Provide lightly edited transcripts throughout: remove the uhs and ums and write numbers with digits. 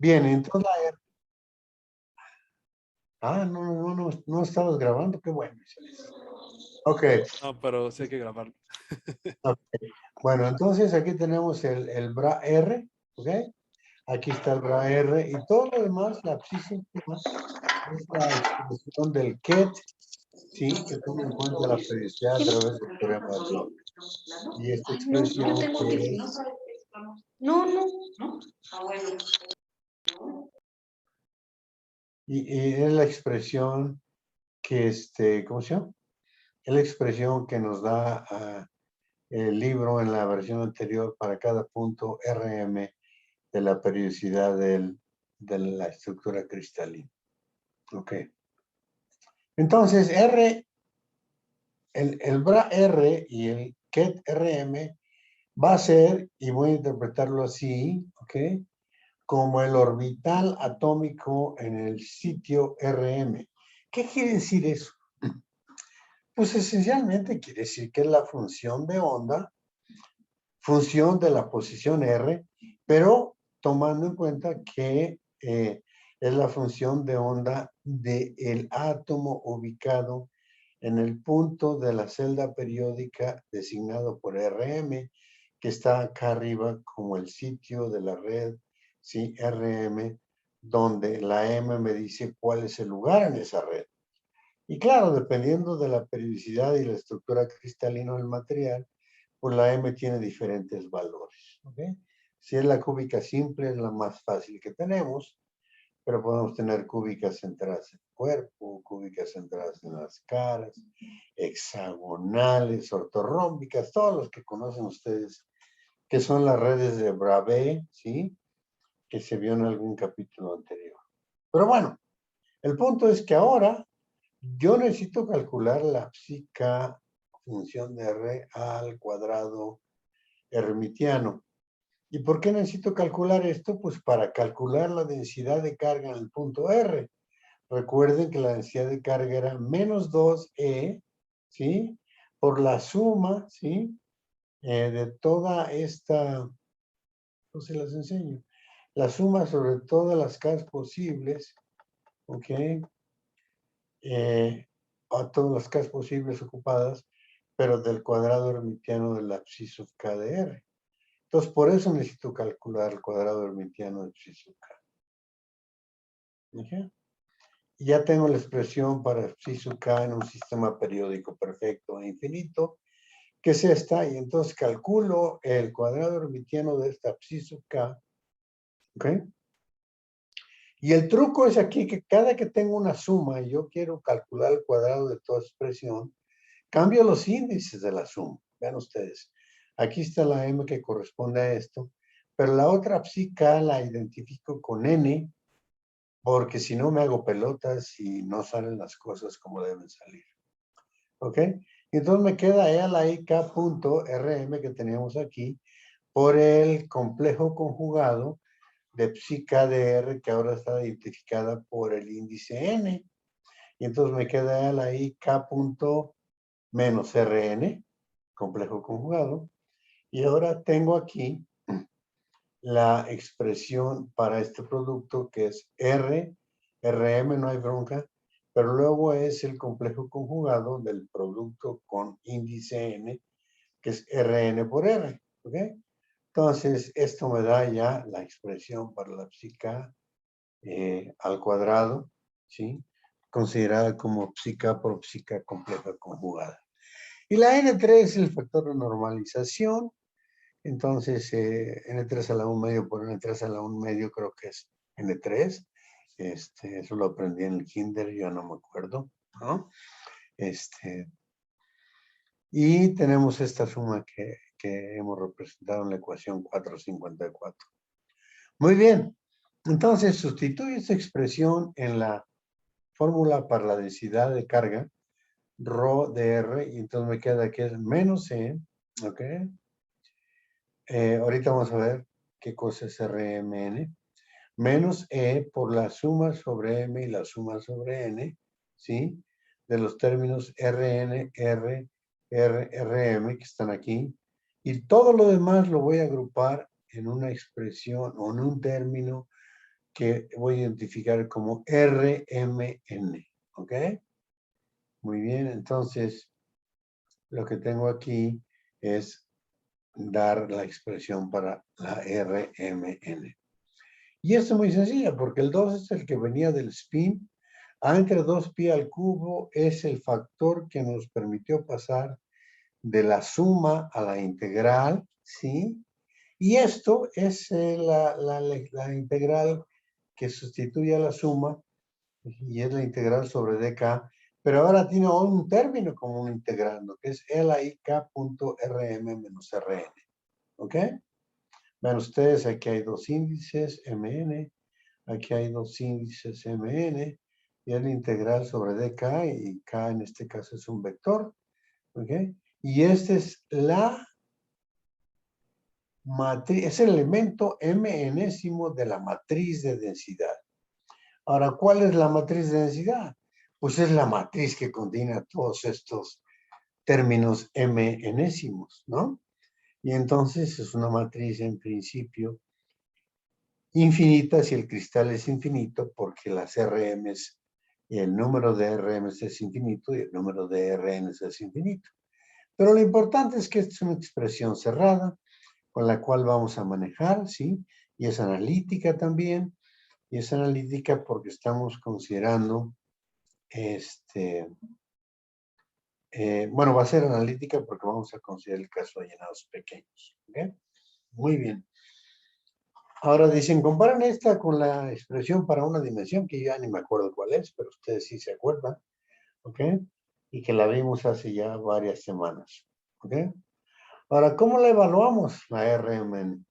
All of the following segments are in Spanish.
Bien, entonces no estabas grabando, qué bueno. Ok, No, pero sí hay que grabarlo. ok. Bueno, entonces aquí tenemos el bra R, ¿ok? Aquí está el bra R y todo lo demás, la abscisa es la expresión del ket, ¿sí? Que toma en cuenta la periodicidad a través del teorema de Bloch. Y esta Ay, no, yo expresión tengo que que... es... No, no. Y es la expresión que, ¿cómo se llama? Es la expresión que nos da el libro en la versión anterior para cada punto RM de la periodicidad de la estructura cristalina. Ok. Entonces, el bra R y el ket RM va a ser, y voy a interpretarlo así, ok, como el orbital atómico en el sitio RM. ¿Qué quiere decir eso? Pues esencialmente quiere decir que es la función de onda, función de la posición R, pero tomando en cuenta que es la función de onda del átomo ubicado en el punto de la celda periódica designado por RM, que está acá arriba como el sitio de la red, ¿sí? RM, donde la M me dice cuál es el lugar en esa red. Y claro, dependiendo de la periodicidad y la estructura cristalina del material, pues la M tiene diferentes valores. ¿Okay? Si es la cúbica simple, es la más fácil que tenemos, pero podemos tener cúbicas centradas en el cuerpo, cúbicas centradas en las caras, hexagonales, ortorrómbicas, todos los que conocen ustedes, que son las redes de Bravais, ¿sí? Que se vio en algún capítulo anterior. Pero bueno, el punto es que ahora yo necesito calcular la psica función de R al cuadrado hermitiano. ¿Y por qué necesito calcular esto? Pues para calcular la densidad de carga en el punto R. Recuerden que la densidad de carga era menos 2E, ¿sí? Por la suma, ¿sí? De toda esta, no se las enseño, la suma sobre todas las Ks posibles, ¿ok? A todas las Ks posibles ocupadas, pero del cuadrado hermitiano de la psi sub K de R. Entonces, por eso necesito calcular el cuadrado hermitiano de psi sub K. ¿Ok? Ya tengo la expresión para psi sub K en un sistema periódico perfecto e infinito, que es esta, y entonces calculo el cuadrado hermitiano de esta psi sub K. ¿Ok? Y el truco es aquí que cada que tengo una suma y yo quiero calcular el cuadrado de toda expresión, cambio los índices de la suma. Vean ustedes. Aquí está la M que corresponde a esto, pero la otra psi K la identifico con N, porque si no me hago pelotas y no salen las cosas como deben salir. ¿Ok? Y entonces me queda E a la I K punto RM que teníamos aquí por el complejo conjugado de psi K de R que ahora está identificada por el índice N. Y entonces me queda E a la I K punto menos Rn, complejo conjugado. Y ahora tengo aquí la expresión para este producto que es Rm, no hay bronca, pero luego es el complejo conjugado del producto con índice N, que es Rn por R. ¿Ok? Entonces, esto me da ya la expresión para la psica al cuadrado, ¿sí? Considerada como psica por psica compleja conjugada. Y la N3 es el factor de normalización. Entonces, N3 a la 1 medio por N3 a la 1 medio creo que es N3. Eso lo aprendí en el kinder, ya no me acuerdo, ¿no? Y tenemos esta suma que hemos representado en la ecuación 454. Muy bien. Entonces, sustituye esta expresión en la fórmula para la densidad de carga, rho de R, y entonces me queda que es menos E, ¿ok? Ahorita vamos a ver qué cosa es RMN, menos E por la suma sobre M y la suma sobre N, ¿sí? De los términos RN, R, RM que están aquí. Y todo lo demás lo voy a agrupar en una expresión o en un término que voy a identificar como RMN, ¿ok? Muy bien, entonces lo que tengo aquí es dar la expresión para la RMN. Y esto es muy sencilla, porque el 2 es el que venía del spin. A entre 2pi al cubo es el factor que nos permitió pasar de la suma a la integral, ¿sí? Y esto es la integral que sustituye a la suma, y es la integral sobre dk, pero ahora tiene un término como un integrando, que es LIK.Rm menos Rn, ¿ok? Vean ustedes, aquí hay dos índices, Mn, aquí hay dos índices Mn, y es la integral sobre dk, y k en este caso es un vector, ¿ok? Y este es la matriz, es el elemento m-enésimo de la matriz de densidad. Ahora, ¿cuál es la matriz de densidad? Pues es la matriz que contiene todos estos términos m-enésimos, ¿no? Y entonces es una matriz en principio infinita si el cristal es infinito, porque las RMs, el número de RMs es infinito y el número de RNs es infinito. Pero lo importante es que esta es una expresión cerrada con la cual vamos a manejar, ¿sí? Y es analítica también, y es analítica porque estamos considerando, bueno, va a ser analítica porque vamos a considerar el caso de llenados pequeños, ¿ok? Muy bien. Ahora dicen, comparan esta con la expresión para una dimensión, que ya ni me acuerdo cuál es, pero ustedes sí se acuerdan, ¿ok? Y que la vimos hace ya varias semanas, ¿ok? Ahora, ¿cómo la evaluamos, la RMN?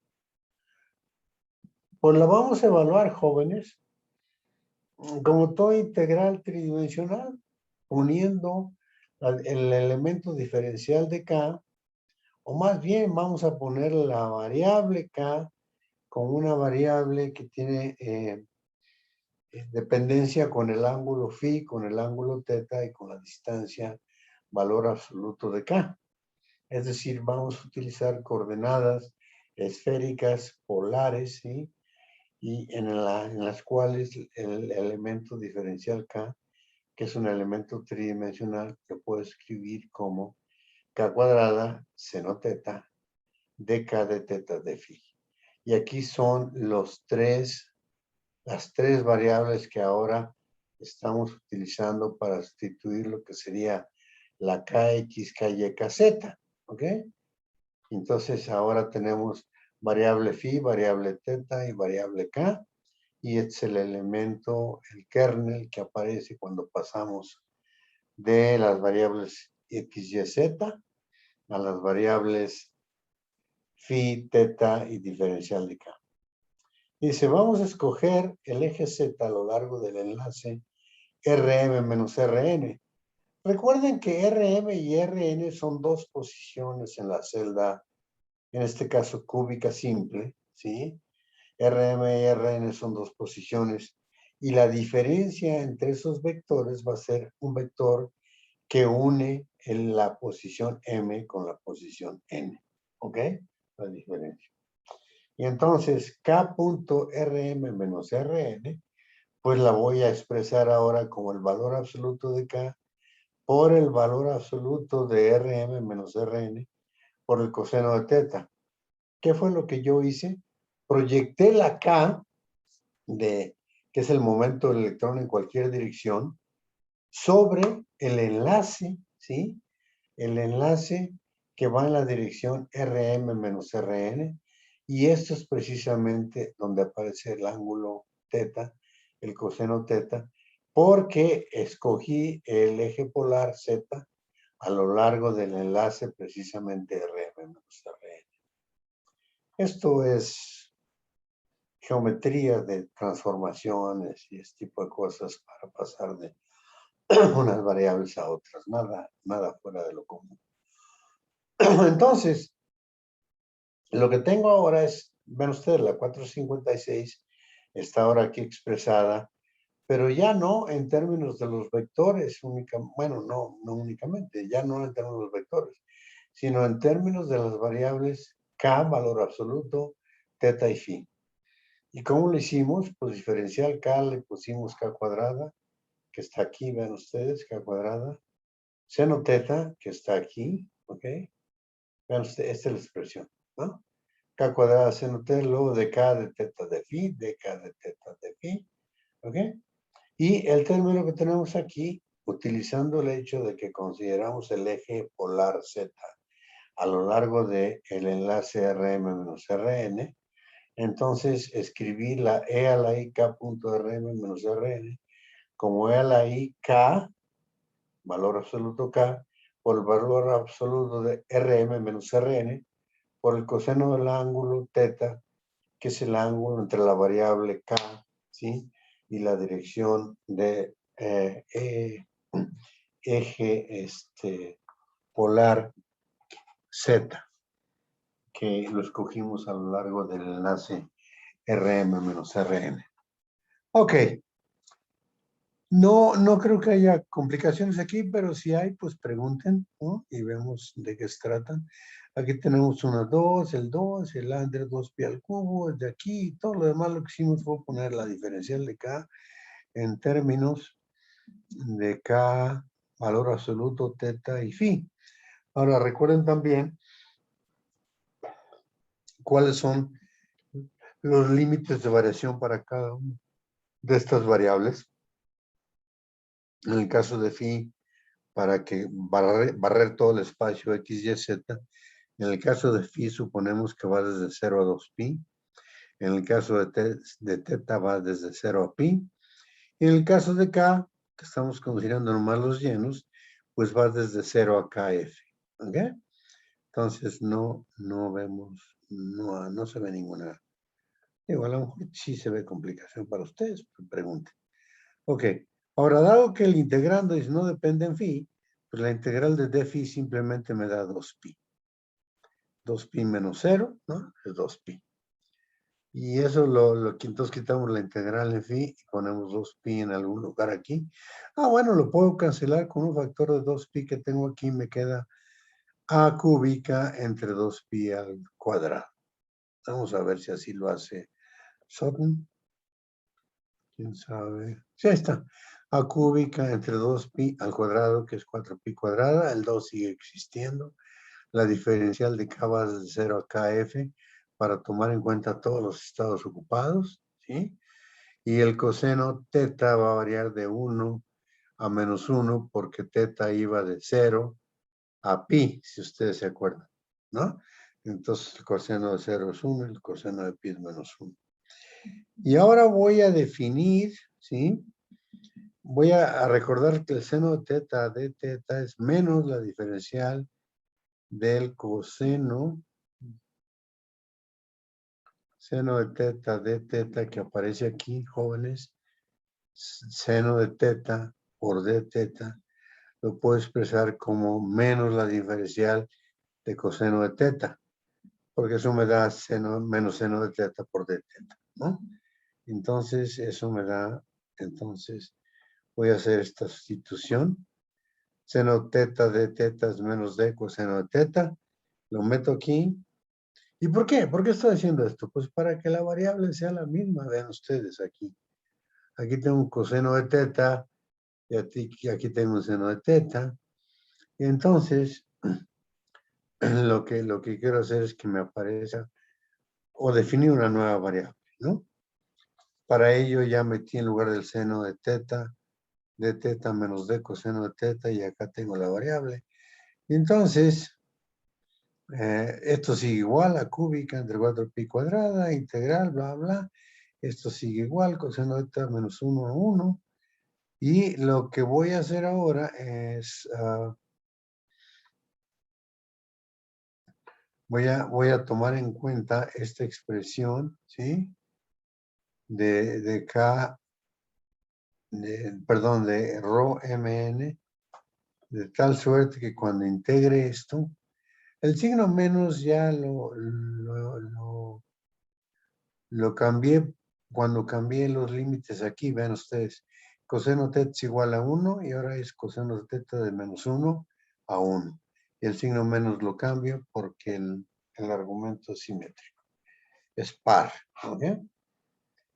Pues la vamos a evaluar, jóvenes, como todo integral tridimensional, uniendo el elemento diferencial de K, o más bien vamos a poner la variable K como una variable que tiene dependencia con el ángulo phi, con el ángulo teta y con la distancia valor absoluto de K. Es decir, vamos a utilizar coordenadas esféricas polares, ¿sí? Y en las cuales el elemento diferencial K, que es un elemento tridimensional, que puedo escribir como K cuadrada seno teta dk de teta de phi. Y aquí son las tres variables que ahora estamos utilizando para sustituir lo que sería la kx, ky, kz, ¿ok? Entonces ahora tenemos variable phi, variable teta y variable k, y este es el elemento, el kernel que aparece cuando pasamos de las variables x, y, z a las variables phi, teta y diferencial de k. Dice, vamos a escoger el eje z a lo largo del enlace Rm menos Rn. Recuerden que Rm y Rn son dos posiciones en la celda, en este caso cúbica simple, ¿sí? Rm y Rn son dos posiciones, y la diferencia entre esos vectores va a ser un vector que une en la posición m con la posición n, ¿ok? La diferencia. Y entonces K.Rm menos Rn, pues la voy a expresar ahora como el valor absoluto de K por el valor absoluto de Rm menos Rn por el coseno de teta. ¿Qué fue lo que yo hice? Proyecté la K, que es el momento del electrón en cualquier dirección, sobre el enlace, ¿sí? El enlace que va en la dirección Rm menos Rn, y esto es precisamente donde aparece el ángulo teta, el coseno teta, porque escogí el eje polar z a lo largo del enlace precisamente Rm menos Rn. Esto es geometría de transformaciones y este tipo de cosas para pasar de unas variables a otras, nada fuera de lo común. Entonces, lo que tengo ahora es, ven ustedes, la 456 está ahora aquí expresada, pero ya no en términos de los vectores, bueno, no únicamente, ya no en términos de los vectores, sino en términos de las variables k, valor absoluto, teta y phi. ¿Y cómo lo hicimos? Pues diferencial K le pusimos K cuadrada, que está aquí, vean ustedes, K cuadrada. Seno teta, que está aquí, ¿ok? Vean ustedes, esta es la expresión, ¿no? K cuadrada seno teta, luego de K de teta de phi, de K de teta de phi, ¿ok? Y el término que tenemos aquí, utilizando el hecho de que consideramos el eje polar Z a lo largo del enlace Rm-Rn, entonces escribí la E a la I K punto Rm-Rn como E a la I K, valor absoluto K, por el valor absoluto de Rm menos Rn, por el coseno del ángulo teta, que es el ángulo entre la variable K, ¿sí? Y la dirección de eje polar Z, que lo escogimos a lo largo del enlace Rm-Rn. Ok. No creo que haya complicaciones aquí, pero si hay, pues pregunten, ¿no? Y vemos de qué se tratan. Aquí tenemos una 2, el 2, el A entre 2pi al cubo, es de aquí, todo lo demás lo que hicimos fue poner la diferencial de K en términos de K, valor absoluto, teta y phi. Ahora recuerden también cuáles son los límites de variación para cada una de estas variables. En el caso de phi, para que barrer todo el espacio x, y, z. En el caso de phi, suponemos que va desde 0 a 2pi. En el caso de teta va desde 0 a pi. Y en el caso de k, que estamos considerando nomás los llenos, pues va desde 0 a kf. ¿Ok? Entonces no vemos, no se ve ninguna. Digo, a lo mejor sí se ve complicación para ustedes, pues pregunten. Ok, ahora dado que el integrando no depende en phi, pues la integral de d phi simplemente me da 2pi. 2pi menos 0, ¿no? Es 2pi. Y eso entonces quitamos la integral en phi y ponemos 2pi en algún lugar aquí. Ah, bueno, lo puedo cancelar con un factor de 2pi que tengo aquí. Me queda a cúbica entre 2pi al cuadrado. Vamos a ver si así lo hace Sutton. ¿Quién sabe? Sí, ahí está. A cúbica entre 2pi al cuadrado, que es 4pi cuadrada. El 2 sigue existiendo. La diferencial de K va desde 0 a KF para tomar en cuenta todos los estados ocupados, ¿sí? Y el coseno teta va a variar de 1 a menos 1 porque teta iba de 0 a pi, si ustedes se acuerdan, ¿no? Entonces el coseno de 0 es 1, el coseno de pi es menos 1. Y ahora voy a definir, ¿sí? Voy a recordar que el seno de teta es menos la diferencial del coseno seno de teta d teta que aparece aquí, jóvenes, seno de teta por d teta, lo puedo expresar como menos la diferencial de coseno de teta, porque eso me da menos seno de teta por d teta, ¿no? Entonces, eso me da, entonces, voy a hacer esta sustitución. Seno teta de teta es menos d coseno de teta. Lo meto aquí. ¿Y por qué? ¿Por qué estoy haciendo esto? Pues para que la variable sea la misma. Vean ustedes aquí. Aquí tengo un coseno de teta y aquí tengo un seno de teta. Y entonces, lo que quiero hacer es que me aparezca o definir una nueva variable, ¿no? Para ello ya metí en lugar del seno de teta menos d coseno de teta y acá tengo la variable. Y entonces, esto sigue igual a cúbica entre 4pi cuadrada, integral, bla, bla. Esto sigue igual, coseno de teta menos 1 a 1. Y lo que voy a hacer ahora es, voy a tomar en cuenta esta expresión, ¿sí? De K, perdón, de rho mn, de tal suerte que cuando integre esto, el signo menos ya lo cambié cuando cambié los límites aquí, vean ustedes, coseno teta es igual a 1 y ahora es coseno de teta de menos 1 a 1. Y el signo menos lo cambio porque el argumento es simétrico, es par. ¿Ok?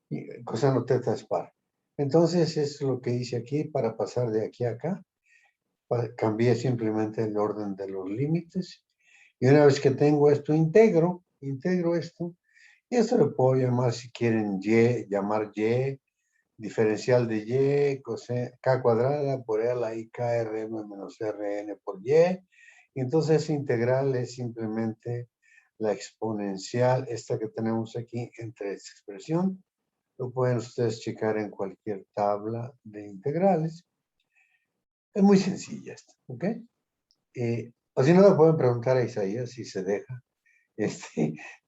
y coseno teta es par. Entonces, es lo que hice aquí para pasar de aquí a acá. Cambié simplemente el orden de los límites. Y una vez que tengo esto, integro esto. Y esto lo puedo llamar, si quieren, llamar y, diferencial de y, k cuadrada por L a I K R M menos Rn por y. Y entonces esa integral es simplemente la exponencial, esta que tenemos aquí entre esta expresión. Lo pueden ustedes checar en cualquier tabla de integrales. Es muy sencilla esta, ¿ok? O si no, le pueden preguntar a Isaías si se deja,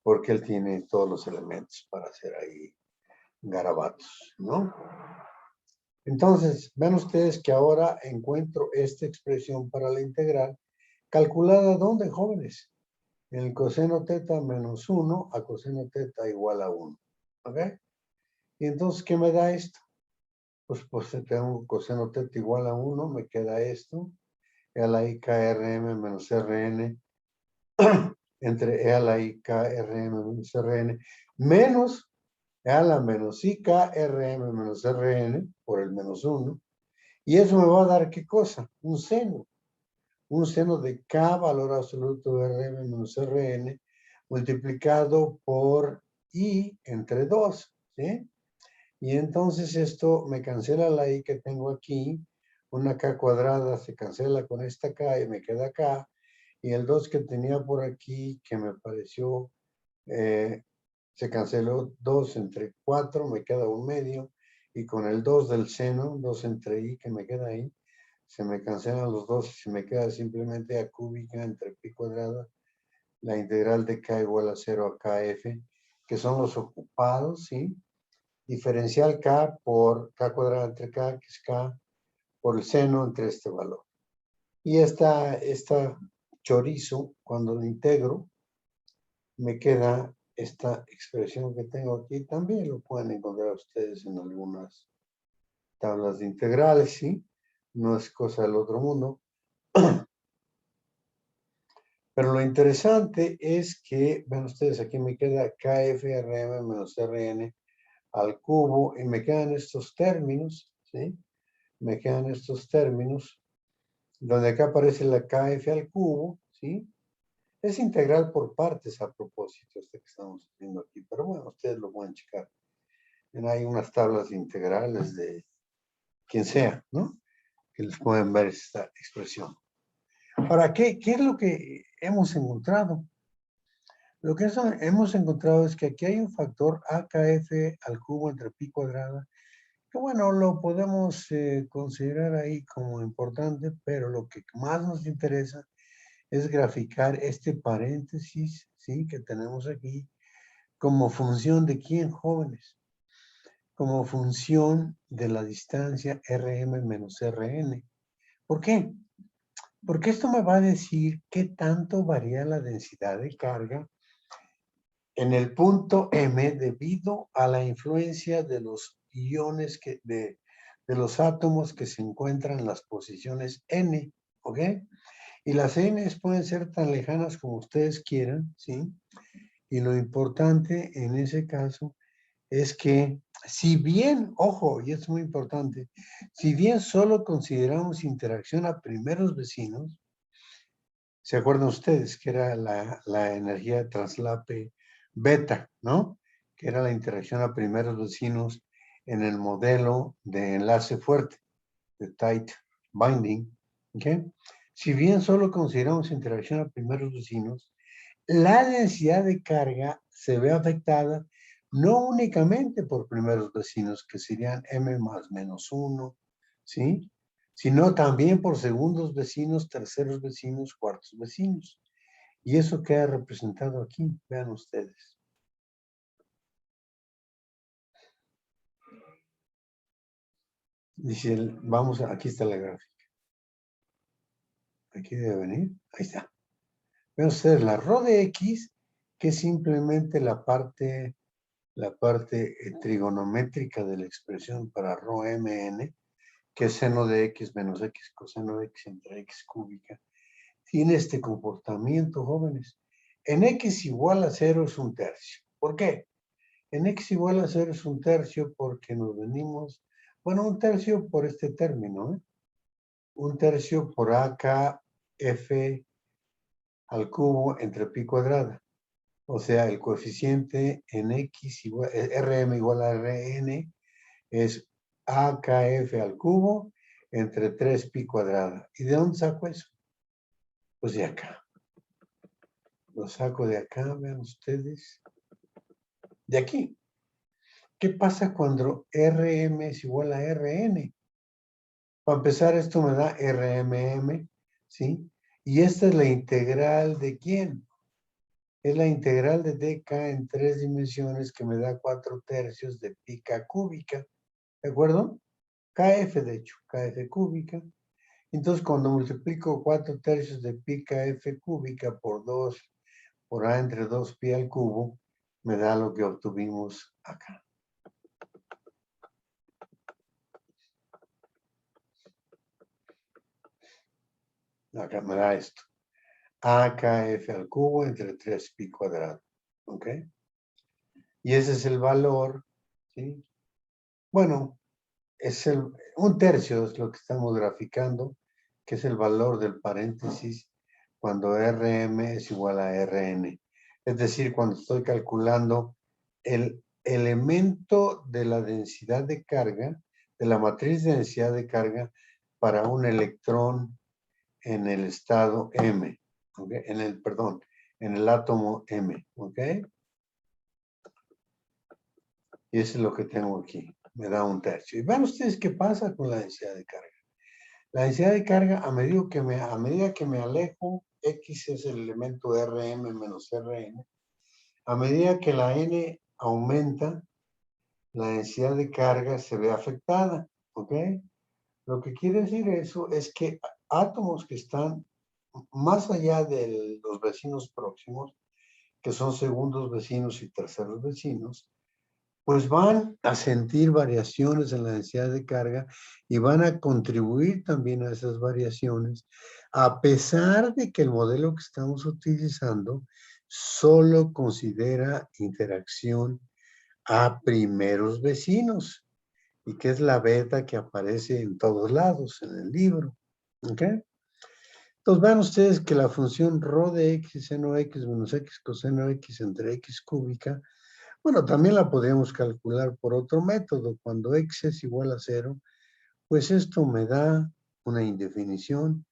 porque él tiene todos los elementos para hacer ahí garabatos, ¿no? Entonces, ven ustedes que ahora encuentro esta expresión para la integral, calculada ¿dónde, jóvenes? En el coseno teta menos 1 a coseno teta igual a 1, ¿ok? Y entonces, ¿qué me da esto? Pues tengo coseno teta igual a 1, me queda esto, e a la I K R M menos Rn, entre e a la I K R M menos Rn, menos e a la menos I K R M menos Rn, por el menos 1, y eso me va a dar, ¿qué cosa? Un seno de K valor absoluto de Rm menos Rn, multiplicado por I entre 2, ¿sí? Y entonces esto me cancela la I que tengo aquí, una K cuadrada se cancela con esta K y me queda K, y el 2 que tenía por aquí, que me pareció, se canceló 2 entre 4, me queda un medio, y con el 2 del seno, 2 entre I que me queda ahí, se me cancelan los dos y se me queda simplemente A cúbica entre pi cuadrada, la integral de K igual a 0 a KF, que son los ocupados, ¿sí? Diferencial K por K cuadrada entre K, que es K, por el seno entre este valor. Y esta chorizo, cuando lo integro, me queda esta expresión que tengo aquí. También lo pueden encontrar ustedes en algunas tablas de integrales, ¿sí? No es cosa del otro mundo. Pero lo interesante es que, ven ustedes, aquí me queda KFRM menos RN al cubo y me quedan estos términos, ¿sí? Me quedan estos términos, donde acá aparece la KF al cubo, ¿sí? Es integral por partes a propósito, este que estamos haciendo aquí, pero bueno, ustedes lo pueden checar. Hay unas tablas integrales de quien sea, ¿no? Que les pueden ver esta expresión. Ahora, ¿qué es lo que hemos encontrado? Lo que hemos encontrado es que aquí hay un factor AKF al cubo entre pi cuadrada, que bueno, lo podemos considerar ahí como importante, pero lo que más nos interesa es graficar este paréntesis, ¿sí? Que tenemos aquí, como función de quién, jóvenes, como función de la distancia Rm menos Rn. ¿Por qué? Porque esto me va a decir qué tanto varía la densidad de carga en el punto M debido a la influencia de los iones de los átomos que se encuentran en las posiciones N, ¿ok? Y las N pueden ser tan lejanas como ustedes quieran, ¿sí? Y lo importante en ese caso es que, si bien, ojo, y es muy importante, si bien solo consideramos interacción a primeros vecinos, ¿se acuerdan ustedes que era la energía de traslape beta, ¿no? Que era la interacción a primeros vecinos en el modelo de enlace fuerte, de tight binding, ¿ok? Si bien solo consideramos interacción a primeros vecinos, la densidad de carga se ve afectada no únicamente por primeros vecinos, que serían m más menos 1, ¿sí? Sino también por segundos vecinos, terceros vecinos, cuartos vecinos. Y eso queda representado aquí, vean ustedes. Dice, aquí está la gráfica. Aquí debe venir, ahí está. Vean ustedes la rho de X, que es simplemente la parte trigonométrica de la expresión para rho mn, que es seno de X menos X coseno de X entre X cúbica. Tiene este comportamiento, jóvenes. En X igual a 0 es un tercio. ¿Por qué? En x igual a 0 es un tercio porque nos venimos, bueno, un tercio por este término, ¿eh? Un tercio por AKF al cubo entre pi cuadrada. O sea, el coeficiente en x igual, Rm igual a Rn es AKF al cubo entre 3 pi cuadrada. ¿Y de dónde saco eso? Pues de acá. Lo saco de acá, vean ustedes. De aquí. ¿Qué pasa cuando Rm es igual a Rn? Para empezar, esto me da Rmm, ¿sí? Y esta es la integral de ¿quién? Es la integral de dk en 3 dimensiones que me da 4 tercios de pi k cúbica. ¿De acuerdo? Kf, de hecho, Kf cúbica. Entonces, cuando multiplico 4 tercios de pi Kf cúbica por 2, por A entre 2 pi al cubo, me da lo que obtuvimos acá. Acá me da esto. AKF al cubo entre 3 pi cuadrado. ¿Ok? Y ese es el valor, ¿sí? Bueno, es un tercio es lo que estamos graficando, que es el valor del paréntesis cuando Rm es igual a Rn. Es decir, cuando estoy calculando el elemento de la densidad de carga, de la matriz de densidad de carga para un electrón en el estado M, ¿okay? En el átomo M, ¿ok? Y eso es lo que tengo aquí, me da un tercio. Y vean ustedes qué pasa con la densidad de carga. La densidad de carga, a medida que me alejo, X es el elemento Rm menos Rn, a medida que la N aumenta, la densidad de carga se ve afectada, ¿ok? Lo que quiere decir eso es que átomos que están más allá de los vecinos próximos, que son segundos vecinos y terceros vecinos, pues van a sentir variaciones en la densidad de carga y van a contribuir también a esas variaciones, a pesar de que el modelo que estamos utilizando solo considera interacción a primeros vecinos, y que es la beta que aparece en todos lados en el libro. ¿Ok? Entonces vean ustedes que la función ρ de x seno x menos x coseno x entre x cúbica, bueno, también la podríamos calcular por otro método. Cuando x es igual a 0, pues esto me da una indefinición.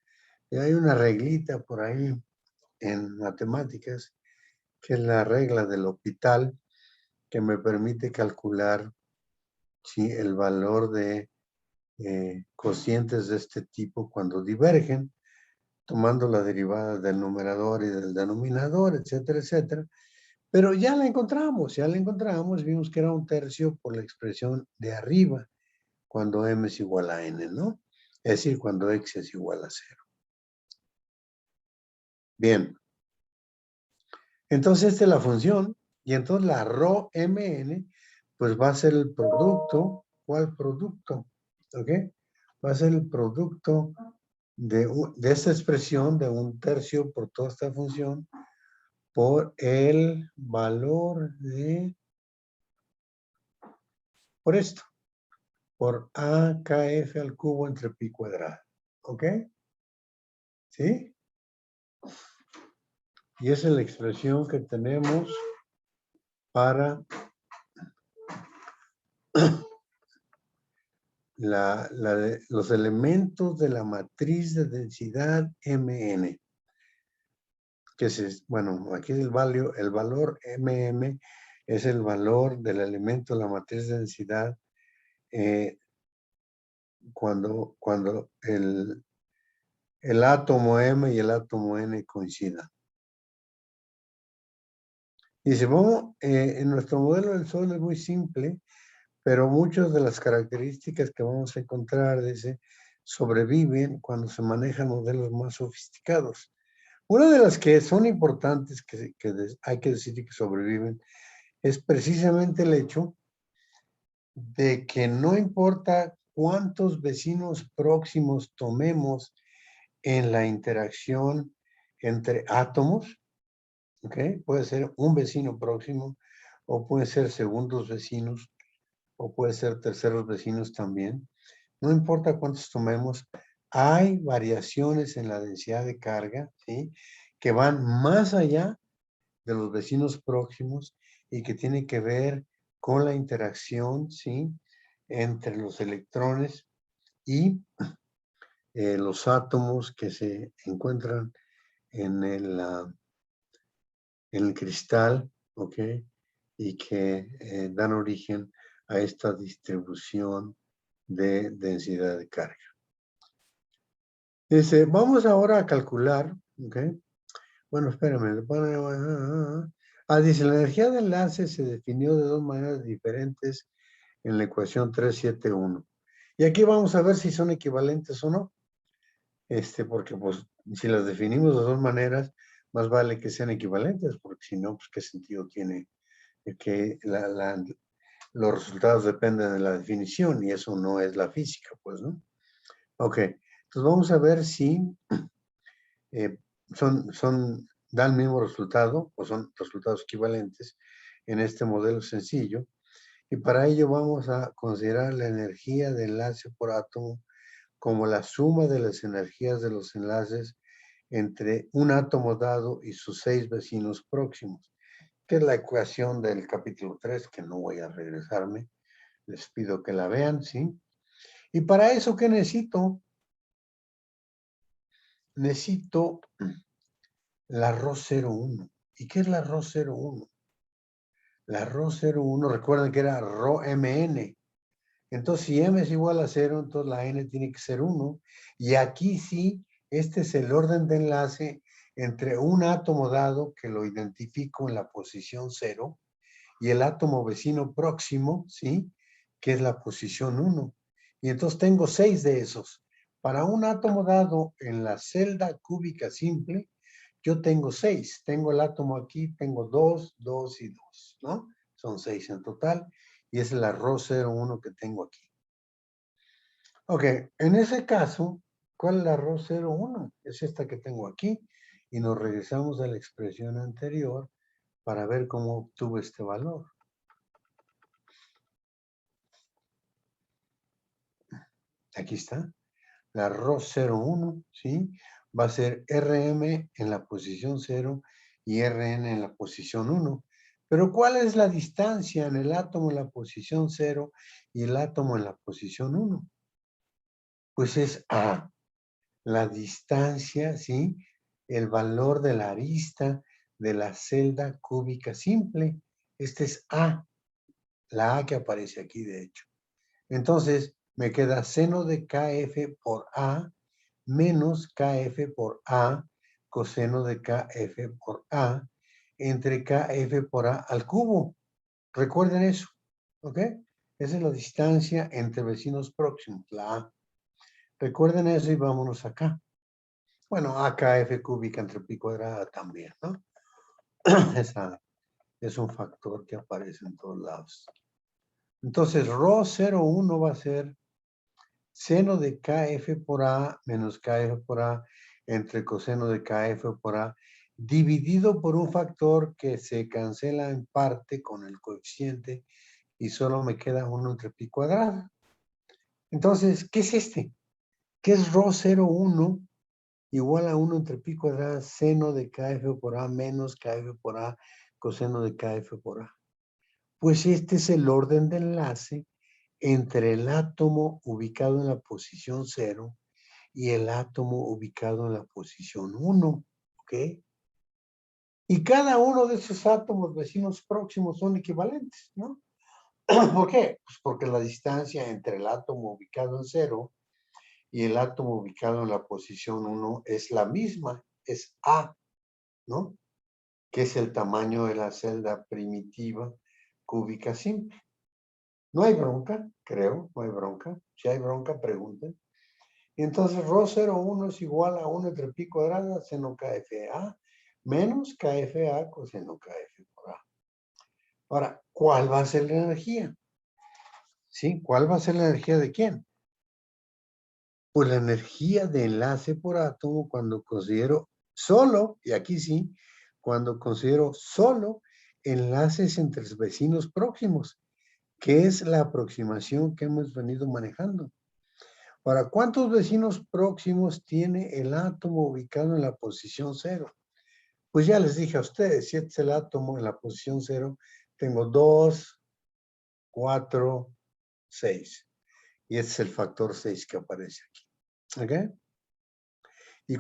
Y hay una reglita por ahí en matemáticas, que es la regla del L'Hopital, que me permite calcular si el valor de cocientes de este tipo cuando divergen, tomando la derivada del numerador y del denominador, etcétera, etcétera. Pero ya la encontramos, vimos que era un tercio por la expresión de arriba, cuando m es igual a n, ¿no? Es decir, cuando x es igual a 0. Bien. Entonces, esta es la función, y entonces la ρ mn, pues va a ser el producto. ¿Cuál producto? ¿Ok? Va a ser el producto de esta expresión de un tercio por toda esta función por el valor de, por esto, por AKF al cubo entre pi cuadrado. ¿Ok? ¿Sí? Y esa es la expresión que tenemos para los elementos de la matriz de densidad Mn. Que es, bueno, aquí el valor mm es el valor del elemento de la matriz de densidad cuando el átomo M y el átomo N coincidan. Dice, vamos, en nuestro modelo del Sol es muy simple, pero muchas de las características que vamos a encontrar, dice, sobreviven cuando se manejan modelos más sofisticados. Una de las que son importantes, que hay que decir que sobreviven, es precisamente el hecho de que no importa cuántos vecinos próximos tomemos en la interacción entre átomos, ¿ok? Puede ser un vecino próximo, o pueden ser segundos vecinos, o puede ser terceros vecinos también. No importa cuántos tomemos, hay variaciones en la densidad de carga, ¿sí? Que van más allá de los vecinos próximos y que tiene que ver con la interacción, ¿sí? Entre los electrones y los átomos que se encuentran en el cristal, ¿ok? Y que dan origen a esta distribución de densidad de carga. Dice, vamos ahora a calcular, ¿ok? Bueno, espérame. Dice, la energía de enlace se definió de dos maneras diferentes en la ecuación 371. Y aquí vamos a ver si son equivalentes o no. Porque pues si las definimos de dos maneras, más vale que sean equivalentes, porque si no, pues qué sentido tiene que los resultados dependen de la definición y eso no es la física, pues, ¿no? Ok, entonces vamos a ver si dan el mismo resultado o son resultados equivalentes en este modelo sencillo. Y para ello vamos a considerar la energía de enlace por átomo como la suma de las energías de los enlaces entre un átomo dado y sus 6 vecinos próximos, que es la ecuación del capítulo 3, que no voy a regresarme. Les pido que la vean, ¿sí? Y para eso, ¿qué necesito? Necesito la ρ01. ¿Y qué es la ρ01? La ρ01, recuerden que era ρmn. Entonces, si m es igual a 0, entonces la n tiene que ser 1. Y aquí sí, este es el orden de enlace entre un átomo dado, que lo identifico en la posición 0, y el átomo vecino próximo, ¿sí? Que es la posición 1. Y entonces tengo 6 de esos. Para un átomo dado en la celda cúbica simple, yo tengo 6. Tengo el átomo aquí, tengo 2, 2 y 2, ¿no? Son 6 en total. Y es la ρ01 que tengo aquí. Ok, en ese caso, ¿cuál es la ρ01? Es esta que tengo aquí. Y nos regresamos a la expresión anterior para ver cómo obtuve este valor. Aquí está. La ρ01, ¿sí? Va a ser Rm en la posición 0 y Rn en la posición 1. Pero ¿cuál es la distancia en el átomo en la posición 0 y el átomo en la posición 1? Pues es A. La distancia, ¿sí? El valor de la arista de la celda cúbica simple. Este es A. La A que aparece aquí, de hecho. Entonces, me queda seno de KF por A menos KF por A, coseno de KF por A, entre KF por A al cubo. Recuerden eso, ¿ok? Esa es la distancia entre vecinos próximos, la A. Recuerden eso y vámonos acá. Bueno, AKF cúbica entre pi cuadrada también, ¿no? Esa es un factor que aparece en todos lados. Entonces, ρ01 va a ser seno de KF por A menos KF por A entre coseno de KF por A dividido por un factor que se cancela en parte con el coeficiente y solo me queda 1 entre pi cuadrada. Entonces, ¿qué es este? ¿Qué es ρ01 igual a 1 entre pi cuadrada seno de KF por A menos KF por A coseno de KF por A? Pues este es el orden de enlace entre el átomo ubicado en la posición 0 y el átomo ubicado en la posición 1, ¿ok? Y cada uno de esos átomos vecinos próximos son equivalentes, ¿no? ¿Por qué? Pues porque la distancia entre el átomo ubicado en 0 y el átomo ubicado en la posición 1 es la misma, es A, ¿no? Que es el tamaño de la celda primitiva cúbica simple. No hay bronca, creo, no hay bronca. Si hay bronca, pregunten. Y entonces ρ01 es igual a 1 entre pi cuadrada seno KFA menos KFA coseno KF por A. Ahora, ¿cuál va a ser la energía? ¿Sí? ¿Cuál va a ser la energía de quién? Pues la energía de enlace por átomo cuando considero solo, y aquí sí, cuando considero solo enlaces entre vecinos próximos, que es la aproximación que hemos venido manejando. Ahora, ¿cuántos vecinos próximos tiene el átomo ubicado en la posición 0? Pues ya les dije a ustedes, si este es el átomo en la posición 0, tengo 2, 4, 6. Y este es el factor 6 que aparece aquí. ¿Ok? ¿Y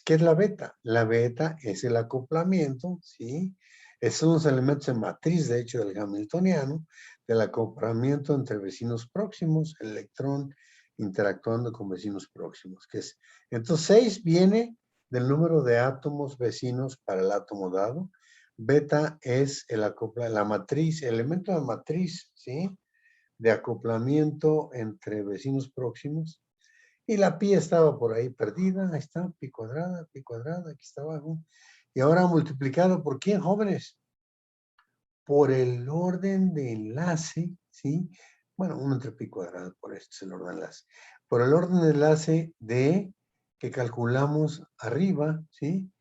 qué es la beta? La beta es el acoplamiento, ¿sí? Esos son los elementos en matriz, de hecho, del hamiltoniano, del acoplamiento entre vecinos próximos, el electrón interactuando con vecinos próximos. Entonces, 6 viene del número de átomos vecinos para el átomo dado. Beta es la matriz, el elemento de matriz, ¿sí? De acoplamiento entre vecinos próximos. Y la pi estaba por ahí perdida, ahí está, pi cuadrada, aquí está abajo. Y ahora multiplicado por ¿quién, jóvenes? Por el orden de enlace, ¿sí? Bueno, 1 entre pi cuadrada, por esto es el orden de enlace. Por el orden de enlace de que calculamos arriba, ¿sí?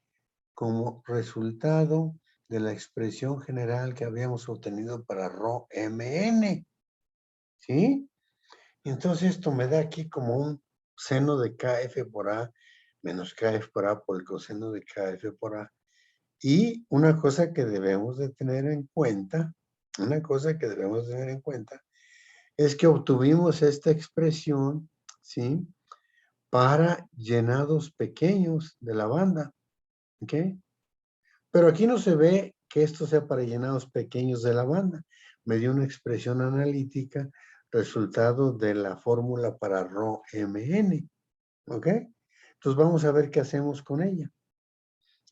Como resultado de la expresión general que habíamos obtenido para rho mn, ¿sí? Entonces esto me da aquí como un seno de kf por a menos kf por a por el coseno de kf por a. Y una cosa que debemos de tener en cuenta, es que obtuvimos esta expresión, ¿sí? Para llenados pequeños de la banda, ¿ok? Pero aquí no se ve que esto sea para llenados pequeños de la banda. Me dio una expresión analítica resultado de la fórmula para rho mn, ¿ok? Entonces vamos a ver qué hacemos con ella,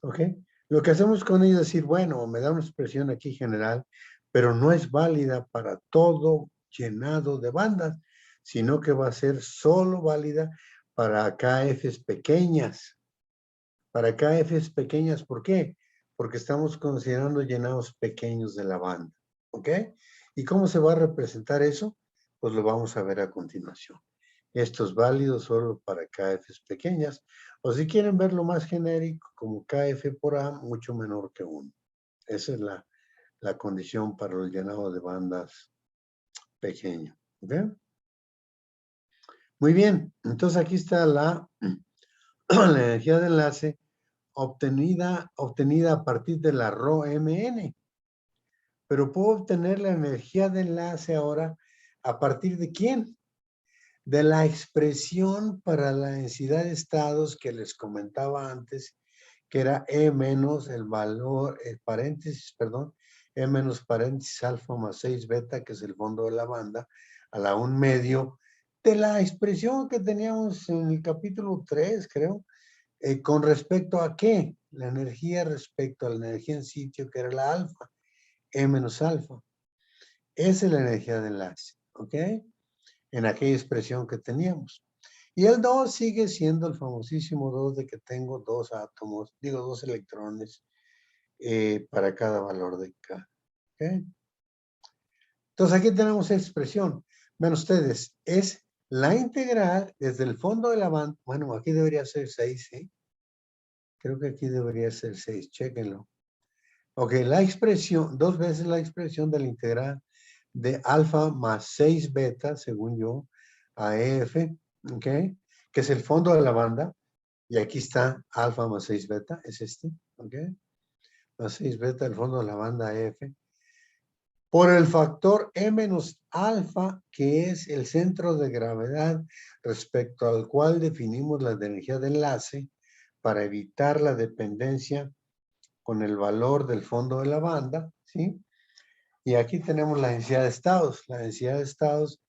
¿ok? Lo que hacemos con ella es decir, bueno, me da una expresión aquí general, pero no es válida para todo llenado de bandas, sino que va a ser solo válida para KFs pequeñas. Para KFs pequeñas, ¿por qué? Porque estamos considerando llenados pequeños de la banda, ¿ok? ¿Y cómo se va a representar eso? Pues lo vamos a ver a continuación. Esto es válido solo para KFs pequeñas, o si quieren verlo más genérico, como KF por A, mucho menor que 1. Esa es la condición para el llenado de bandas pequeño, ¿ok? Muy bien, entonces aquí está la energía de enlace obtenida a partir de la rho mn. Pero puedo obtener la energía de enlace ahora a partir de ¿quién? De la expresión para la densidad de estados que les comentaba antes, que era E menos el valor, E menos paréntesis alfa más 6 beta, que es el fondo de la banda, a la 1 medio, de la expresión que teníamos en el capítulo 3, creo, con respecto a ¿qué? La energía respecto a la energía en sitio, que era la alfa, E menos alfa. Esa es la energía de enlace, ¿ok? En aquella expresión que teníamos. Y el 2 sigue siendo el famosísimo 2 de que tengo 2 átomos, digo 2 electrones para cada valor de K. ¿Ok? Entonces aquí tenemos esa expresión. Ven ustedes, es la integral desde el fondo de la banda. Bueno, aquí debería ser 6, ¿sí? Creo que aquí debería ser 6, chéquenlo. Ok, la expresión, 2 veces la expresión de la integral de alfa más 6 beta, según yo, a EF, ok, que es el fondo de la banda, y aquí está alfa más 6 beta, es este, ok, más 6 beta, el fondo de la banda EF, por el factor E menos alfa, que es el centro de gravedad respecto al cual definimos la energía de enlace para evitar la dependencia con el valor del fondo de la banda, ¿sí? Y aquí tenemos la densidad de estados. La densidad de estados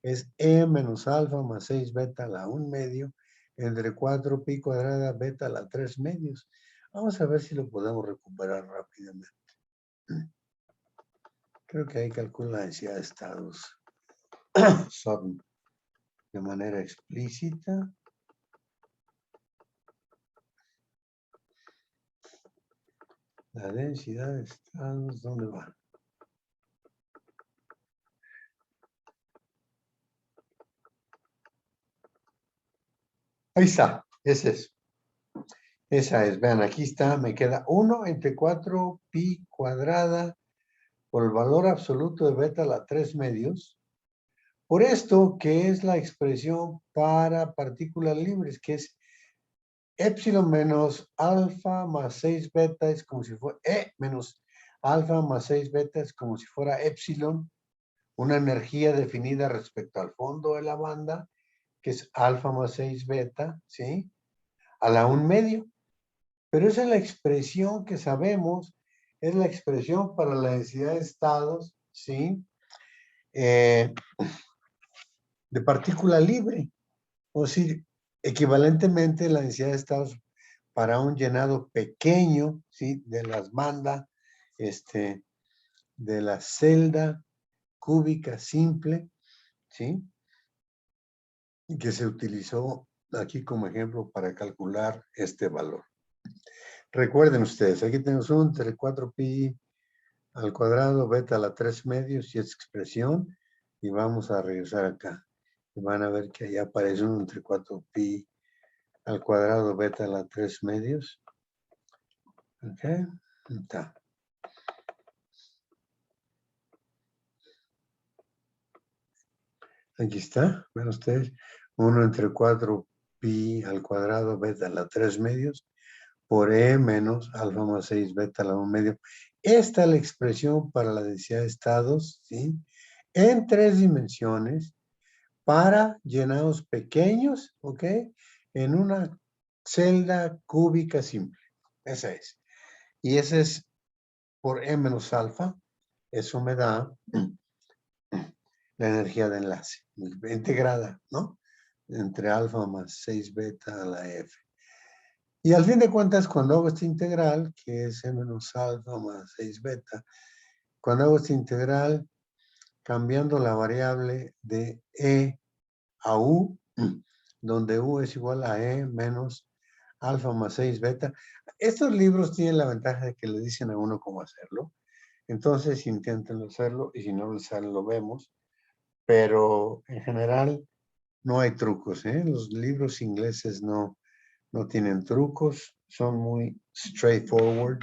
es E menos alfa más 6 beta a la 1 medio entre 4 pi cuadrada beta a la 3 medios. Vamos a ver si lo podemos recuperar rápidamente. Creo que ahí calcula la densidad de estados. Son de manera explícita. La densidad de estados, ¿dónde va? Ahí está, es eso. Esa es, vean, aquí está, me queda 1 entre 4 pi cuadrada por el valor absoluto de beta a la 3 medios. Por esto, que es la expresión para partículas libres, que es epsilon menos alfa más 6 beta es como si fuera menos alfa más 6 beta es como si fuera epsilon, una energía definida respecto al fondo de la banda, que es alfa más 6 beta, ¿sí? A la 1 medio. Pero esa es la expresión que sabemos, es la expresión para la densidad de estados, ¿sí? De partícula libre. O sea, equivalentemente la densidad de estados para un llenado pequeño, ¿sí? De las bandas, de la celda cúbica simple, ¿sí? Y que se utilizó aquí como ejemplo para calcular este valor. Recuerden ustedes, aquí tenemos 1 entre 4pi al cuadrado, beta a la 3 medios y esta expresión, y vamos a regresar acá. Y van a ver que allá aparece 1 entre 4pi al cuadrado, beta a la 3 medios. Ok, está. Aquí está, ven ustedes, 1 entre 4pi al cuadrado, beta a la 3 medios, por E menos alfa más 6 beta a la 1 medio. Esta es la expresión para la densidad de estados, ¿sí? En 3 dimensiones, para llenados pequeños, ¿ok? En una celda cúbica simple. Esa es. Y ese es por E menos alfa. Eso me da la energía de enlace, integrada, ¿no? Entre alfa más 6 beta a la F. Y al fin de cuentas, cuando hago esta integral, que es E menos alfa más 6 beta, cuando hago esta integral, cambiando la variable de E a U, donde U es igual a E menos alfa más 6 beta. Estos libros tienen la ventaja de que le dicen a uno cómo hacerlo. Entonces, inténtenlo hacerlo y si no lo saben, lo vemos. Pero en general, no hay trucos, ¿eh? Los libros ingleses no tienen trucos, son muy straightforward,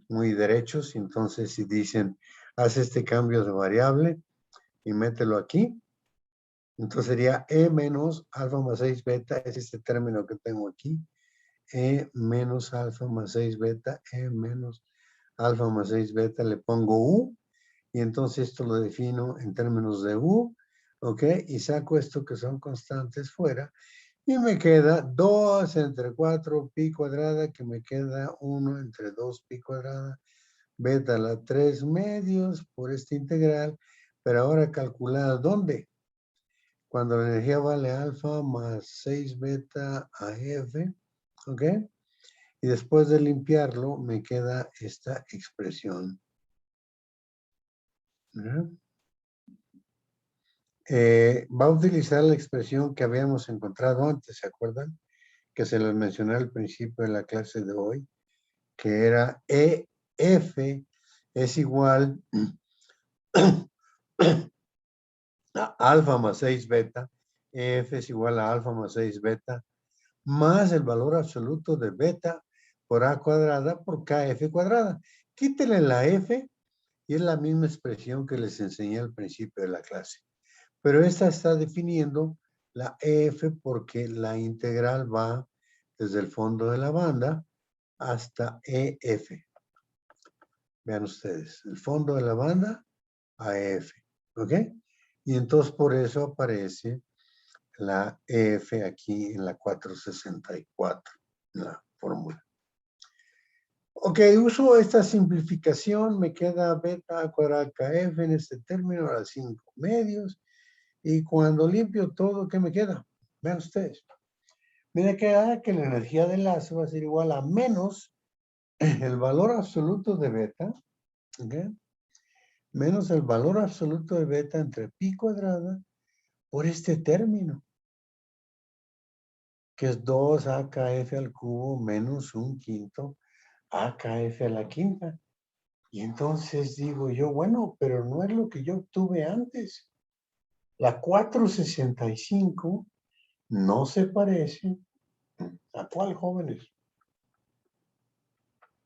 muy derechos. Entonces, si dicen, haz este cambio de variable y mételo aquí, entonces sería E menos alfa más 6 beta, es este término que tengo aquí. E menos alfa más 6 beta, E menos alfa más 6 beta, le pongo U, y entonces esto lo defino en términos de U, ¿ok? Y saco esto que son constantes fuera, y me queda 2 entre 4 pi cuadrada, que me queda 1 entre 2 pi cuadrada, beta a la 3 medios por esta integral, pero ahora calculada, ¿dónde? Cuando la energía vale alfa más 6 beta a F, ¿ok? Y después de limpiarlo, me queda esta expresión. Va a utilizar la expresión que habíamos encontrado antes, ¿se acuerdan? Que se les mencioné al principio de la clase de hoy, que era EF es igual a alfa más 6 beta, EF es igual a alfa más 6 beta, más el valor absoluto de beta por A cuadrada por KF cuadrada. Quítenle la F y es la misma expresión que les enseñé al principio de la clase. Pero esta está definiendo la EF porque la integral va desde el fondo de la banda hasta EF. Vean ustedes, el fondo de la banda a EF. ¿Ok? Y entonces por eso aparece la EF aquí en la 464, en la fórmula. Ok, uso esta simplificación, me queda beta cuadrada KF en este término a 5 medios. Y cuando limpio todo, ¿qué me queda? Vean ustedes. Me queda que la energía de enlace va a ser igual a menos el valor absoluto de beta, ¿ok? Menos el valor absoluto de beta entre pi cuadrada por este término, que es 2 AKF al cubo menos 1/5 AKF a la quinta. Y entonces digo yo, bueno, pero no es lo que yo obtuve antes. La 465 no se parece. ¿A cuál, jóvenes?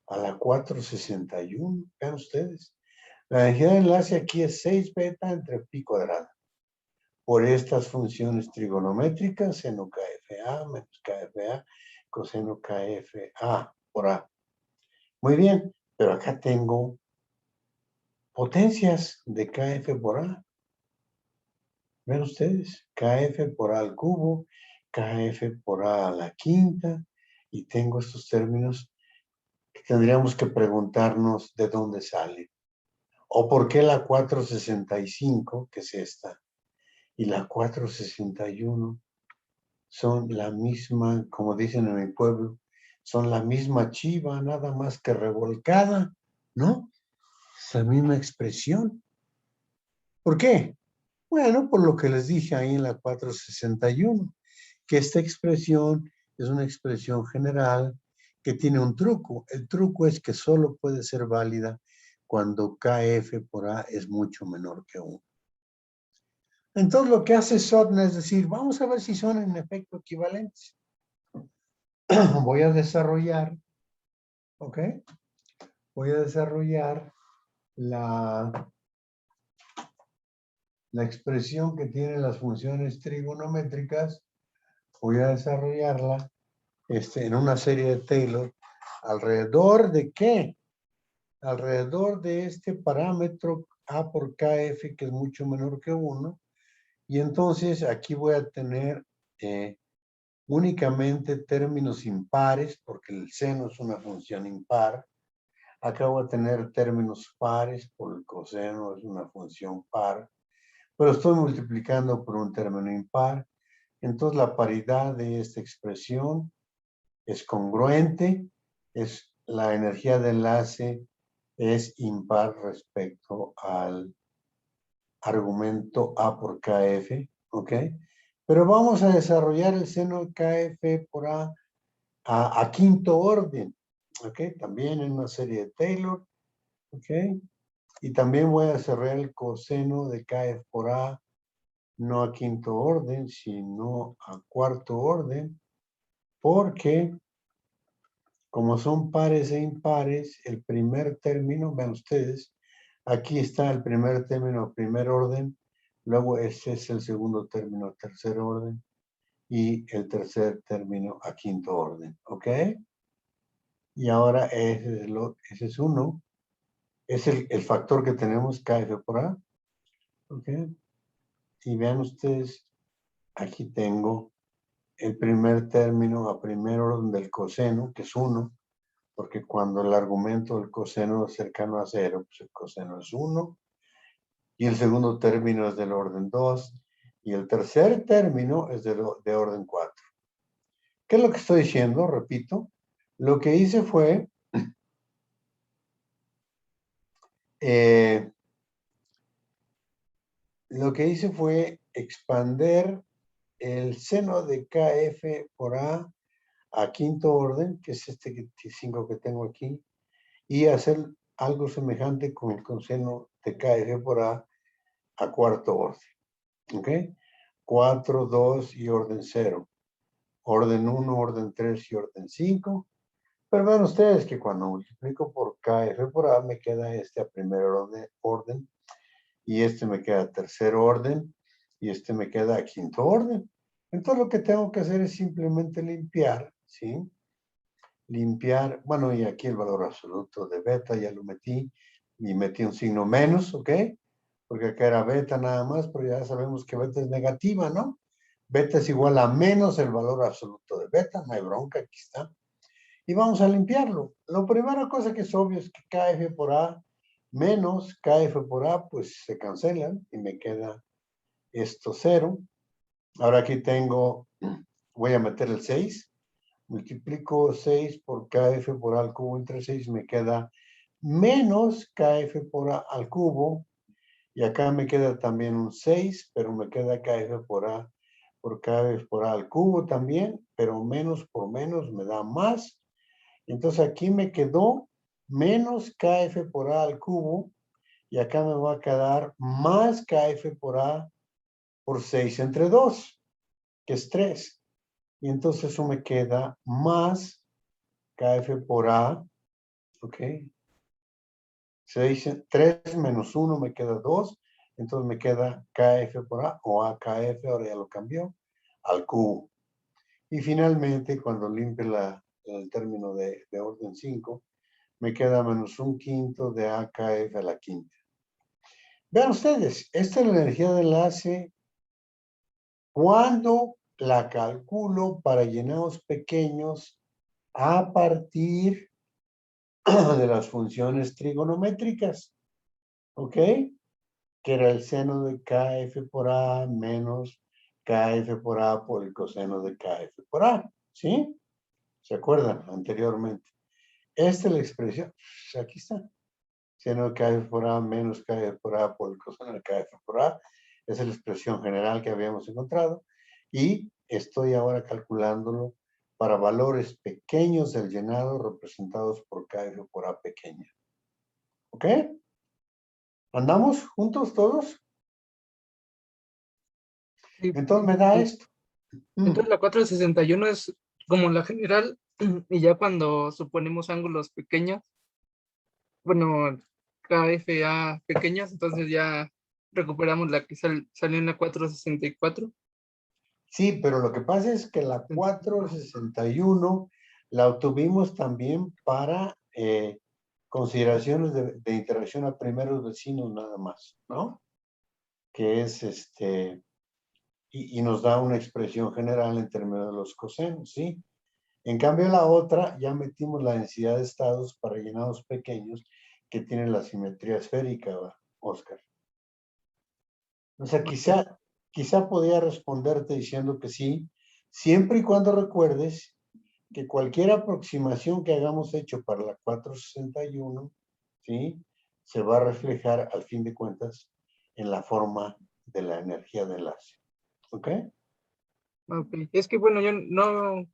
A la 461. Vean ustedes. La energía de enlace aquí es 6 beta entre pi cuadrada. Por estas funciones trigonométricas, seno KFA menos KFA, coseno KFA por A. Muy bien, pero acá tengo potencias de KF por A. Ven ustedes, KF por A al cubo, KF por A a la quinta, y tengo estos términos que tendríamos que preguntarnos de dónde salen. O por qué la 465, que es esta, y la 461 son la misma, como dicen en mi pueblo, son la misma chiva, nada más que revolcada, ¿no? Es la misma expresión. ¿Por qué? Bueno, por lo que les dije ahí en la 461, que esta expresión es una expresión general que tiene un truco. El truco es que solo puede ser válida cuando KF por A es mucho menor que 1. Entonces lo que hace Sotna es decir, vamos a ver si son en efecto equivalentes. Voy a desarrollar, ¿ok? Voy a desarrollar la expresión que tienen las funciones trigonométricas. Voy a desarrollarla en una serie de Taylor. ¿Alrededor de qué? Alrededor de este parámetro A por KF, que es mucho menor que 1. Y entonces aquí voy a tener únicamente términos impares, porque el seno es una función impar. Acá voy a tener términos pares, por el coseno es una función par. Pero estoy multiplicando por un término impar. Entonces la paridad de esta expresión es congruente, es la energía de enlace es impar respecto al argumento A por KF, ¿ok? Pero vamos a desarrollar el seno de KF por a quinto orden, ¿ok? También en una serie de Taylor, ¿ok? Y también voy a desarrollar el coseno de KF por A, no a quinto orden, sino a cuarto orden, porque como son pares e impares, el primer término, vean ustedes, aquí está el primer término, primer orden, luego este es el segundo término, tercer orden, y el tercer término a quinto orden, ¿ok? Y ahora ese es uno, es el factor que tenemos, KF por A, ¿ok? Y vean ustedes, aquí tengo el primer término a primer orden del coseno, que es 1, porque cuando el argumento del coseno es cercano a 0, pues el coseno es 1, y el segundo término es del orden 2, y el tercer término es de orden 4. ¿Qué es lo que estoy diciendo? Repito, lo que hice fue expander el seno de KF por a quinto orden, que es este 5 que tengo aquí, y hacer algo semejante con el coseno de KF por a cuarto orden. ¿Ok? 4, 2 y orden 0. Orden 1, orden 3 y orden 5. Pero vean ustedes que cuando multiplico por KF por A me queda este a primer orden y este me queda a tercer orden y este me queda a quinto orden. Entonces lo que tengo que hacer es simplemente limpiar, ¿sí? Limpiar, bueno, y aquí el valor absoluto de beta ya lo metí y metí un signo menos, ¿ok? Porque acá era beta nada más, pero ya sabemos que beta es negativa, ¿no? Beta es igual a menos el valor absoluto de beta, no hay bronca, aquí está. Y vamos a limpiarlo. La primera cosa que es obvio es que KF por A menos KF por A, pues se cancelan y me queda esto 0. Ahora aquí tengo, voy a meter el 6. Multiplico 6 por KF por A al cubo entre 6, me queda menos KF por A al cubo. Y acá me queda también un 6, pero me queda KF por A por KF por A al cubo también, pero menos por menos me da más. Entonces aquí me quedó menos KF por A al cubo y acá me va a quedar más KF por A por 6 entre 2, que es 3. Y entonces eso me queda más KF por A, ¿ok? 3 menos 1 me queda 2, entonces me queda KF por A o AKF, ahora ya lo cambió, al cubo. Y finalmente, cuando limpie el término de orden 5, me queda menos 1/5 de AKF a la quinta. Vean ustedes, esta es la energía de enlace cuando la calculo para llenados pequeños a partir de las funciones trigonométricas, ¿ok? Que era el seno de KF por A menos KF por A por el coseno de KF por A, ¿sí? ¿Se acuerdan anteriormente? Esta es la expresión, pues aquí está, seno de KF por A menos KF por A por el coseno de KF por A, esa es la expresión general que habíamos encontrado, y estoy ahora calculándolo para valores pequeños del llenado representados por KF por A pequeña. ¿Ok? ¿Andamos juntos todos? Sí. Entonces me da esto. Entonces la 461 es como la general y ya cuando suponemos ángulos pequeños, bueno, KFA pequeños, entonces ya recuperamos la que salió en la 464. Sí, pero lo que pasa es que la 461 la obtuvimos también para consideraciones de interacción a primeros vecinos nada más, ¿no? Que es y nos da una expresión general en términos de los cosenos, ¿sí? En cambio, la otra, ya metimos la densidad de estados para llenados pequeños que tienen la simetría esférica, Oscar. O sea, quizá podría responderte diciendo que sí, siempre y cuando recuerdes que cualquier aproximación que hagamos hecho para la 461, ¿sí? Se va a reflejar, al fin de cuentas, en la forma de la energía de enlace. ¿Ok? Ok, es que bueno, yo no,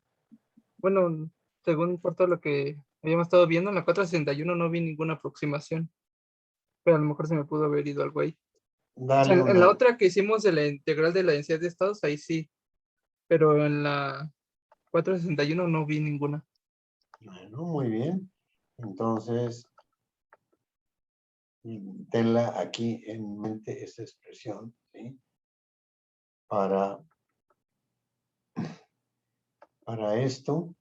bueno, según por todo lo que habíamos estado viendo, en la 461 no vi ninguna aproximación, pero a lo mejor se me pudo haber ido algo ahí. O sea, Dale en la una. otra que hicimos de la integral de la densidad de estados, ahí sí, pero en la 461 no vi ninguna. Bueno, muy bien. Entonces, tenla aquí en mente esta expresión, ¿sí? Para esto.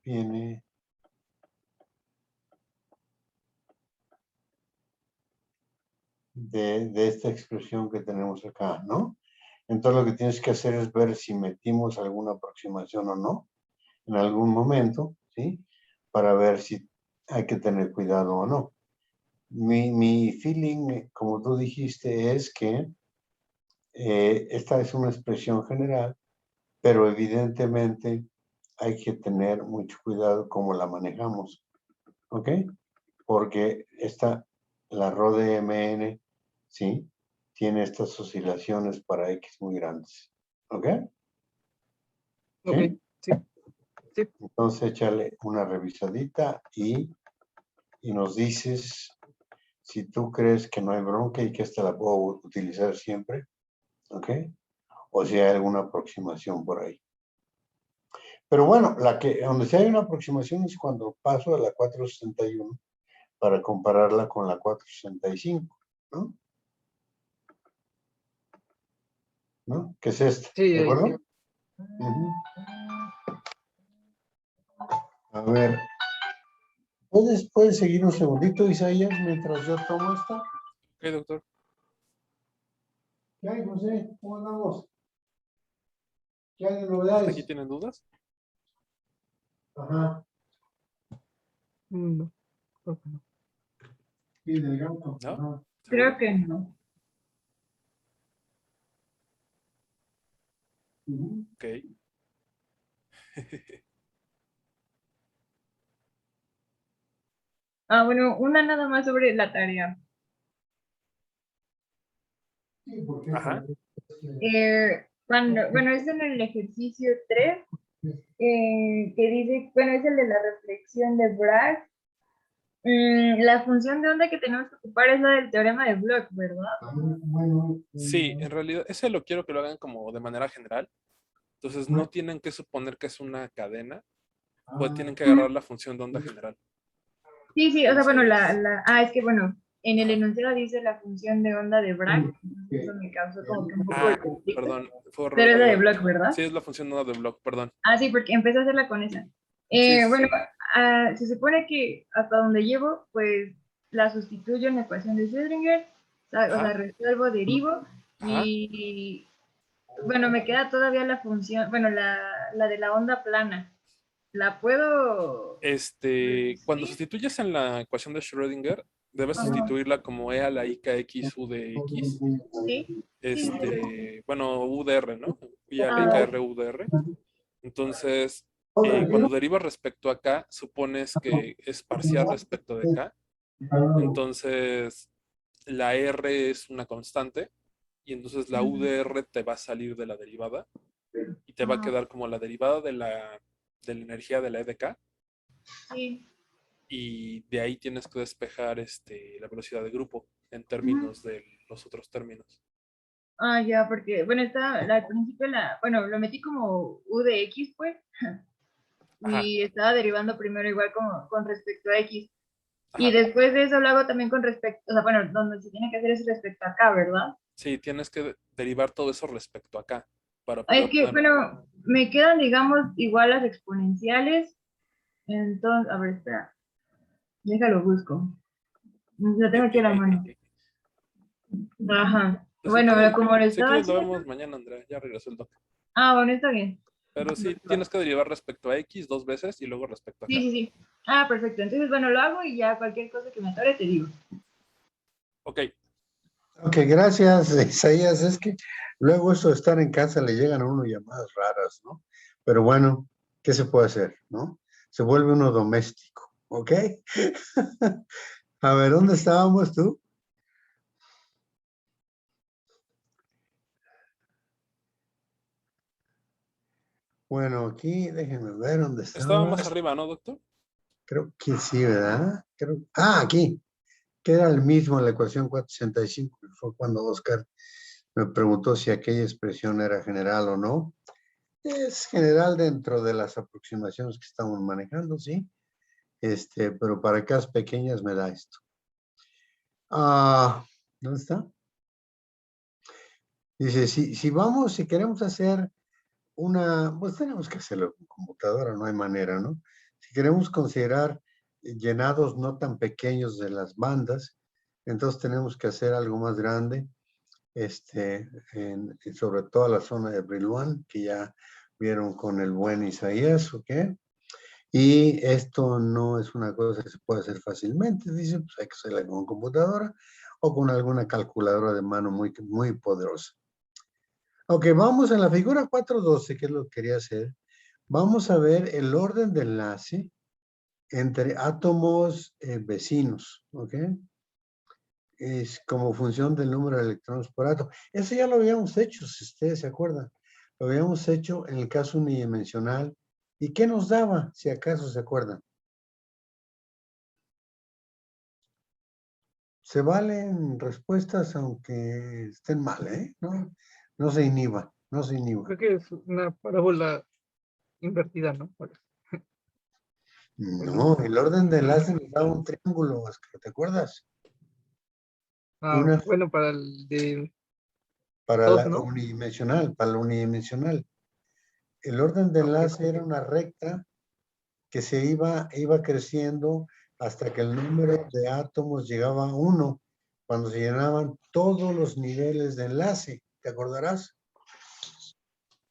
Viene de esta expresión que tenemos acá, ¿no? Entonces lo que tienes que hacer es ver si metimos alguna aproximación o no en algún momento, ¿sí? Para ver si hay que tener cuidado o no. Mi feeling, como tú dijiste, es que esta es una expresión general, pero evidentemente hay que tener mucho cuidado cómo la manejamos, ¿ok? Porque la Rho de MN, ¿sí? Tiene estas oscilaciones para X muy grandes, ¿ok? Ok, ¿Sí? sí, sí. Entonces échale una revisadita y nos dices si tú crees que no hay bronca y que esta la puedo utilizar siempre, ¿ok? O si hay alguna aproximación por ahí. Pero bueno, donde sí hay una aproximación es cuando paso de la 461 para compararla con la 465, ¿no? ¿No? Que es esta, Sí, ¿de acuerdo? A ver, ¿puedes seguir un segundito, Isaías, mientras yo tomo esta? Ok, doctor. ¿Qué hay, José? ¿Cómo andamos? ¿Qué hay de ¿Hasta novedades? aquí tienen dudas? Ajá, no, creo que no. sí, del gato. ¿No? Ajá. Creo ¿Seguro? que no. Ok. Ah, bueno, una nada más sobre la tarea. Sí, porque Ajá. Bueno, es en el ejercicio 3, que dice, bueno, es el de la reflexión de Bragg. La función de onda que tenemos que ocupar es la del teorema de Bloch, ¿verdad? bueno, Sí, en realidad, ese lo quiero que lo hagan como de manera general, Entonces no tienen que suponer que es una cadena, pues tienen que agarrar la función de onda general. Sí, sí, o sea, bueno, Entonces, es que bueno, en el ajá. enunciado dice la función de onda de Bragg, eso me causó como que un poco de Ah, conflicto, perdón, fue error pero es la de de... Bloch, ¿verdad? Sí, es la función de onda de Bloch, perdón. Ah, sí, porque empecé a hacerla con esa. Sí, sí, Bueno, sí. se supone que hasta donde llevo, pues la sustituyo en la ecuación de Schrödinger, o sea, Ajá, resuelvo, derivo, ajá. y bueno, me queda todavía la función, bueno, la de la onda plana. ¿La puedo Cuando reducir? sustituyes en la ecuación de Schrödinger, debes Ajá. sustituirla como E a la i k x u de x. Sí, sí, sí, sí. Bueno, u de r, ¿no? Y a la i k Ah, r u de r. Entonces, cuando derivas respecto a k, supones que es parcial respecto de k. Entonces, la r es una constante y entonces la u de r te va a salir de la derivada y te va a ah, quedar como la derivada de la energía de la e de k, sí. y de ahí tienes que despejar la velocidad de grupo en Ujú. términos de los otros términos. Ah, ya, porque, bueno, al principio bueno, lo metí como u de x, pues, Ajá, y estaba derivando primero igual como con respecto a x. Y ajá. después de eso lo hago también con respecto, o sea, bueno, donde se tiene que hacer es respecto a acá, ¿verdad? Sí, tienes que derivar todo eso respecto a acá para Es poder que, poner. bueno, me quedan, digamos, igual las exponenciales. Entonces, a ver, espera, déjalo busco. Lo tengo aquí a la mano. Ajá. Pues Bueno, como lo si estaba quieres lo haciendo. vemos mañana, Andrea. Ya regresó el doc. Ah, bueno, está bien. Pero sí, tienes que derivar respecto a X dos veces y luego respecto a Sí, acá. sí, sí. Ah, perfecto. Entonces, bueno, lo hago y ya cualquier cosa que me atore te digo. Ok, Ok, gracias, Isaías. Es que luego eso de estar en casa le llegan a uno llamadas raras, ¿no? Pero bueno, ¿qué se puede hacer, no? Se vuelve uno doméstico, ¿ok? A ver, ¿dónde estábamos tú? Bueno, aquí déjenme ver dónde estaba estaba. más arriba, ¿no, doctor? Creo que sí, ¿verdad? Aquí. Que era el mismo en la ecuación 465, que fue cuando Oscar me preguntó si aquella expresión era general o no. Es general dentro de las aproximaciones que estamos manejando, sí. Pero para casas pequeñas me da esto. ¿Dónde está? Dice, si queremos hacer pues tenemos que hacerlo con computadora, no hay manera, ¿no? Si queremos considerar llenados no tan pequeños de las bandas, entonces tenemos que hacer algo más grande, sobre todo la zona de Brillouin, que ya vieron con el buen Isaías, ¿ok? Y esto no es una cosa que se puede hacer fácilmente, dice, pues hay que hacerla con computadora o con alguna calculadora de mano muy, muy poderosa. Ok, vamos a la figura 412, que es lo que quería hacer. Vamos a ver el orden de enlace entre átomos vecinos, ¿ok? Es como función del número de electrones por átomo. Eso ya lo habíamos hecho, si ustedes se acuerdan. Lo habíamos hecho en el caso unidimensional. ¿Y qué nos daba, si acaso se acuerdan? Se valen respuestas aunque estén mal, ¿eh? No, no se inhiba, no se inhiba. Creo que es una parábola invertida, ¿no? No, el orden de enlace nos daba un triángulo, Oscar, ¿te acuerdas? Una Bueno, para el de para dos, la ¿no? unidimensional, para la unidimensional. El orden de Ok. enlace era una recta que iba creciendo hasta que el número de átomos llegaba a 1, cuando se llenaban todos los niveles de enlace. ¿Te acordarás?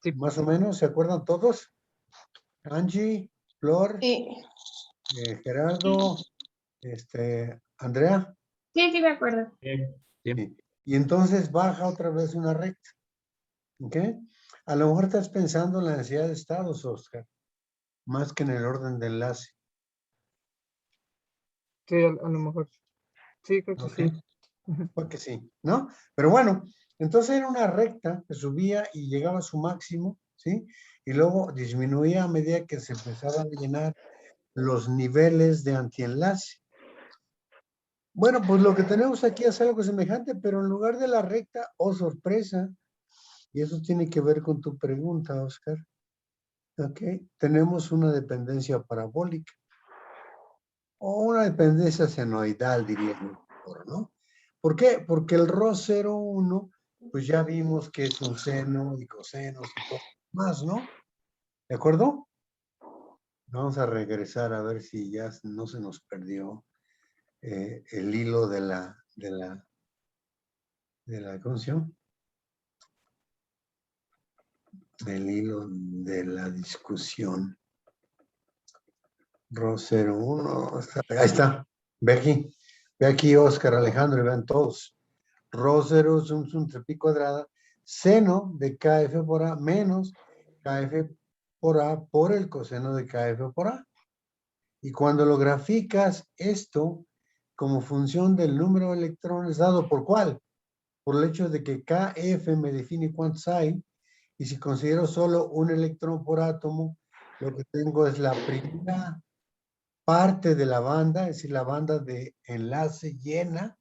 Sí, Más o menos, ¿se acuerdan todos? Angie, Flor, Sí, Gerardo, Andrea. sí, sí, me acuerdo. sí. Sí. Y entonces baja otra vez una recta. ¿Ok? A lo mejor estás pensando en la densidad de estados, Oscar, más que en el orden de enlace. Sí, a lo mejor. Sí, creo que ¿Ok? sí. Ujú. Porque sí, ¿no? Pero bueno, entonces era una recta que subía y llegaba a su máximo, ¿sí? Y luego disminuía a medida que se empezaban a llenar los niveles de antienlace. Bueno, pues lo que tenemos aquí es algo semejante, pero en lugar de la recta, oh sorpresa, Y eso tiene que ver con tu pregunta, Oscar. ¿Ok? Tenemos una dependencia parabólica. O una dependencia senoidal, diría yo, ¿no? ¿Por qué? Porque el ρ01, pues ya vimos que es un seno y cosenos y todo más, ¿no? ¿De acuerdo? Vamos a regresar a ver si ya no se nos perdió el hilo de la ¿cómo se llama? Del hilo de la discusión. ρ01, ahí está. Ve aquí, Oscar, Alejandro, y vean todos. ρ0 es un tripi cuadrada, seno de KF por A menos KF por A por el coseno de KF por A. Y cuando lo graficas esto como función del número de electrones dado por ¿cuál? Por el hecho de que KF me define cuántos hay, y si considero solo un electrón por átomo, lo que tengo es la primera parte de la banda, es decir, la banda de enlace llena,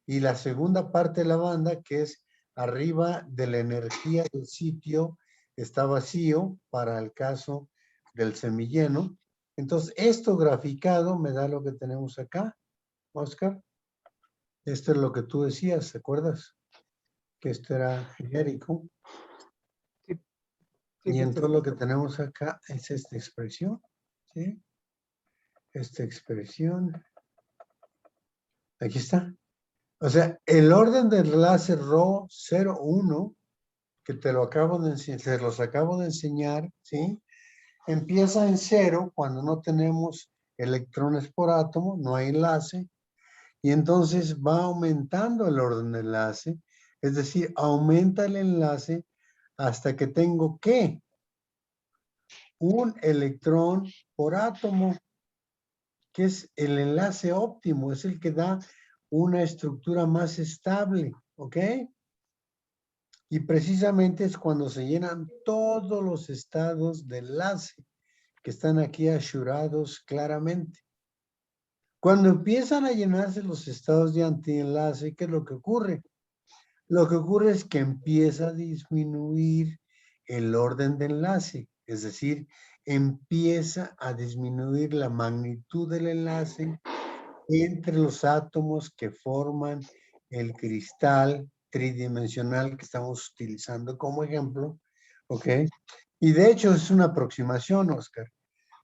y la segunda parte de la banda, que es arriba de la energía del sitio, está vacío para el caso del semilleno. Entonces, esto graficado me da lo que tenemos acá, Oscar. Esto es lo que tú decías, ¿te acuerdas? Que esto era genérico. Sí, Y sí, entonces lo que tenemos acá es esta expresión, ¿sí? Esta expresión. Aquí está. O sea, el orden del enlace ρ01, que te los acabo de enseñar, ¿sí? Empieza en 0 cuando no tenemos electrones por átomo, no hay enlace, y entonces va aumentando el orden del enlace, es decir, aumenta el enlace hasta que tengo ¿qué? Un electrón por átomo, que es el enlace óptimo, es el que da una estructura más estable, ¿ok? Y precisamente es cuando se llenan todos los estados de enlace que están aquí ashurados claramente. Cuando empiezan a llenarse los estados de antienlace, ¿qué es lo que ocurre? Lo que ocurre es que empieza a disminuir el orden de enlace, es decir, empieza a disminuir la magnitud del enlace entre los átomos que forman el cristal tridimensional que estamos utilizando como ejemplo, ¿ok? Y de hecho es una aproximación, Oscar.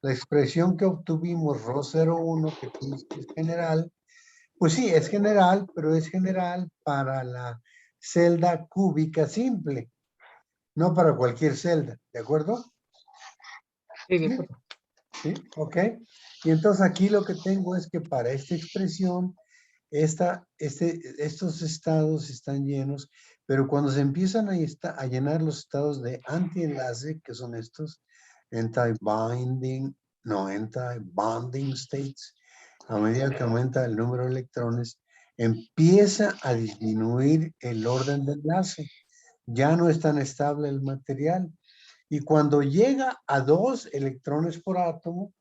La expresión que obtuvimos, ρ01, que tú dices que es general, pues sí, es general, pero es general para la celda cúbica simple, no para cualquier celda, ¿de acuerdo? sí, de acuerdo. ¿Sí? ¿Ok? Y entonces aquí lo que tengo es que para esta expresión, estos estados están llenos, pero cuando se empiezan a llenar los estados de antienlace, que son estos anti-bonding states, a medida que aumenta el número de electrones, empieza a disminuir el orden de enlace. Ya no es tan estable el material. Y cuando llega a 2 electrones por átomo,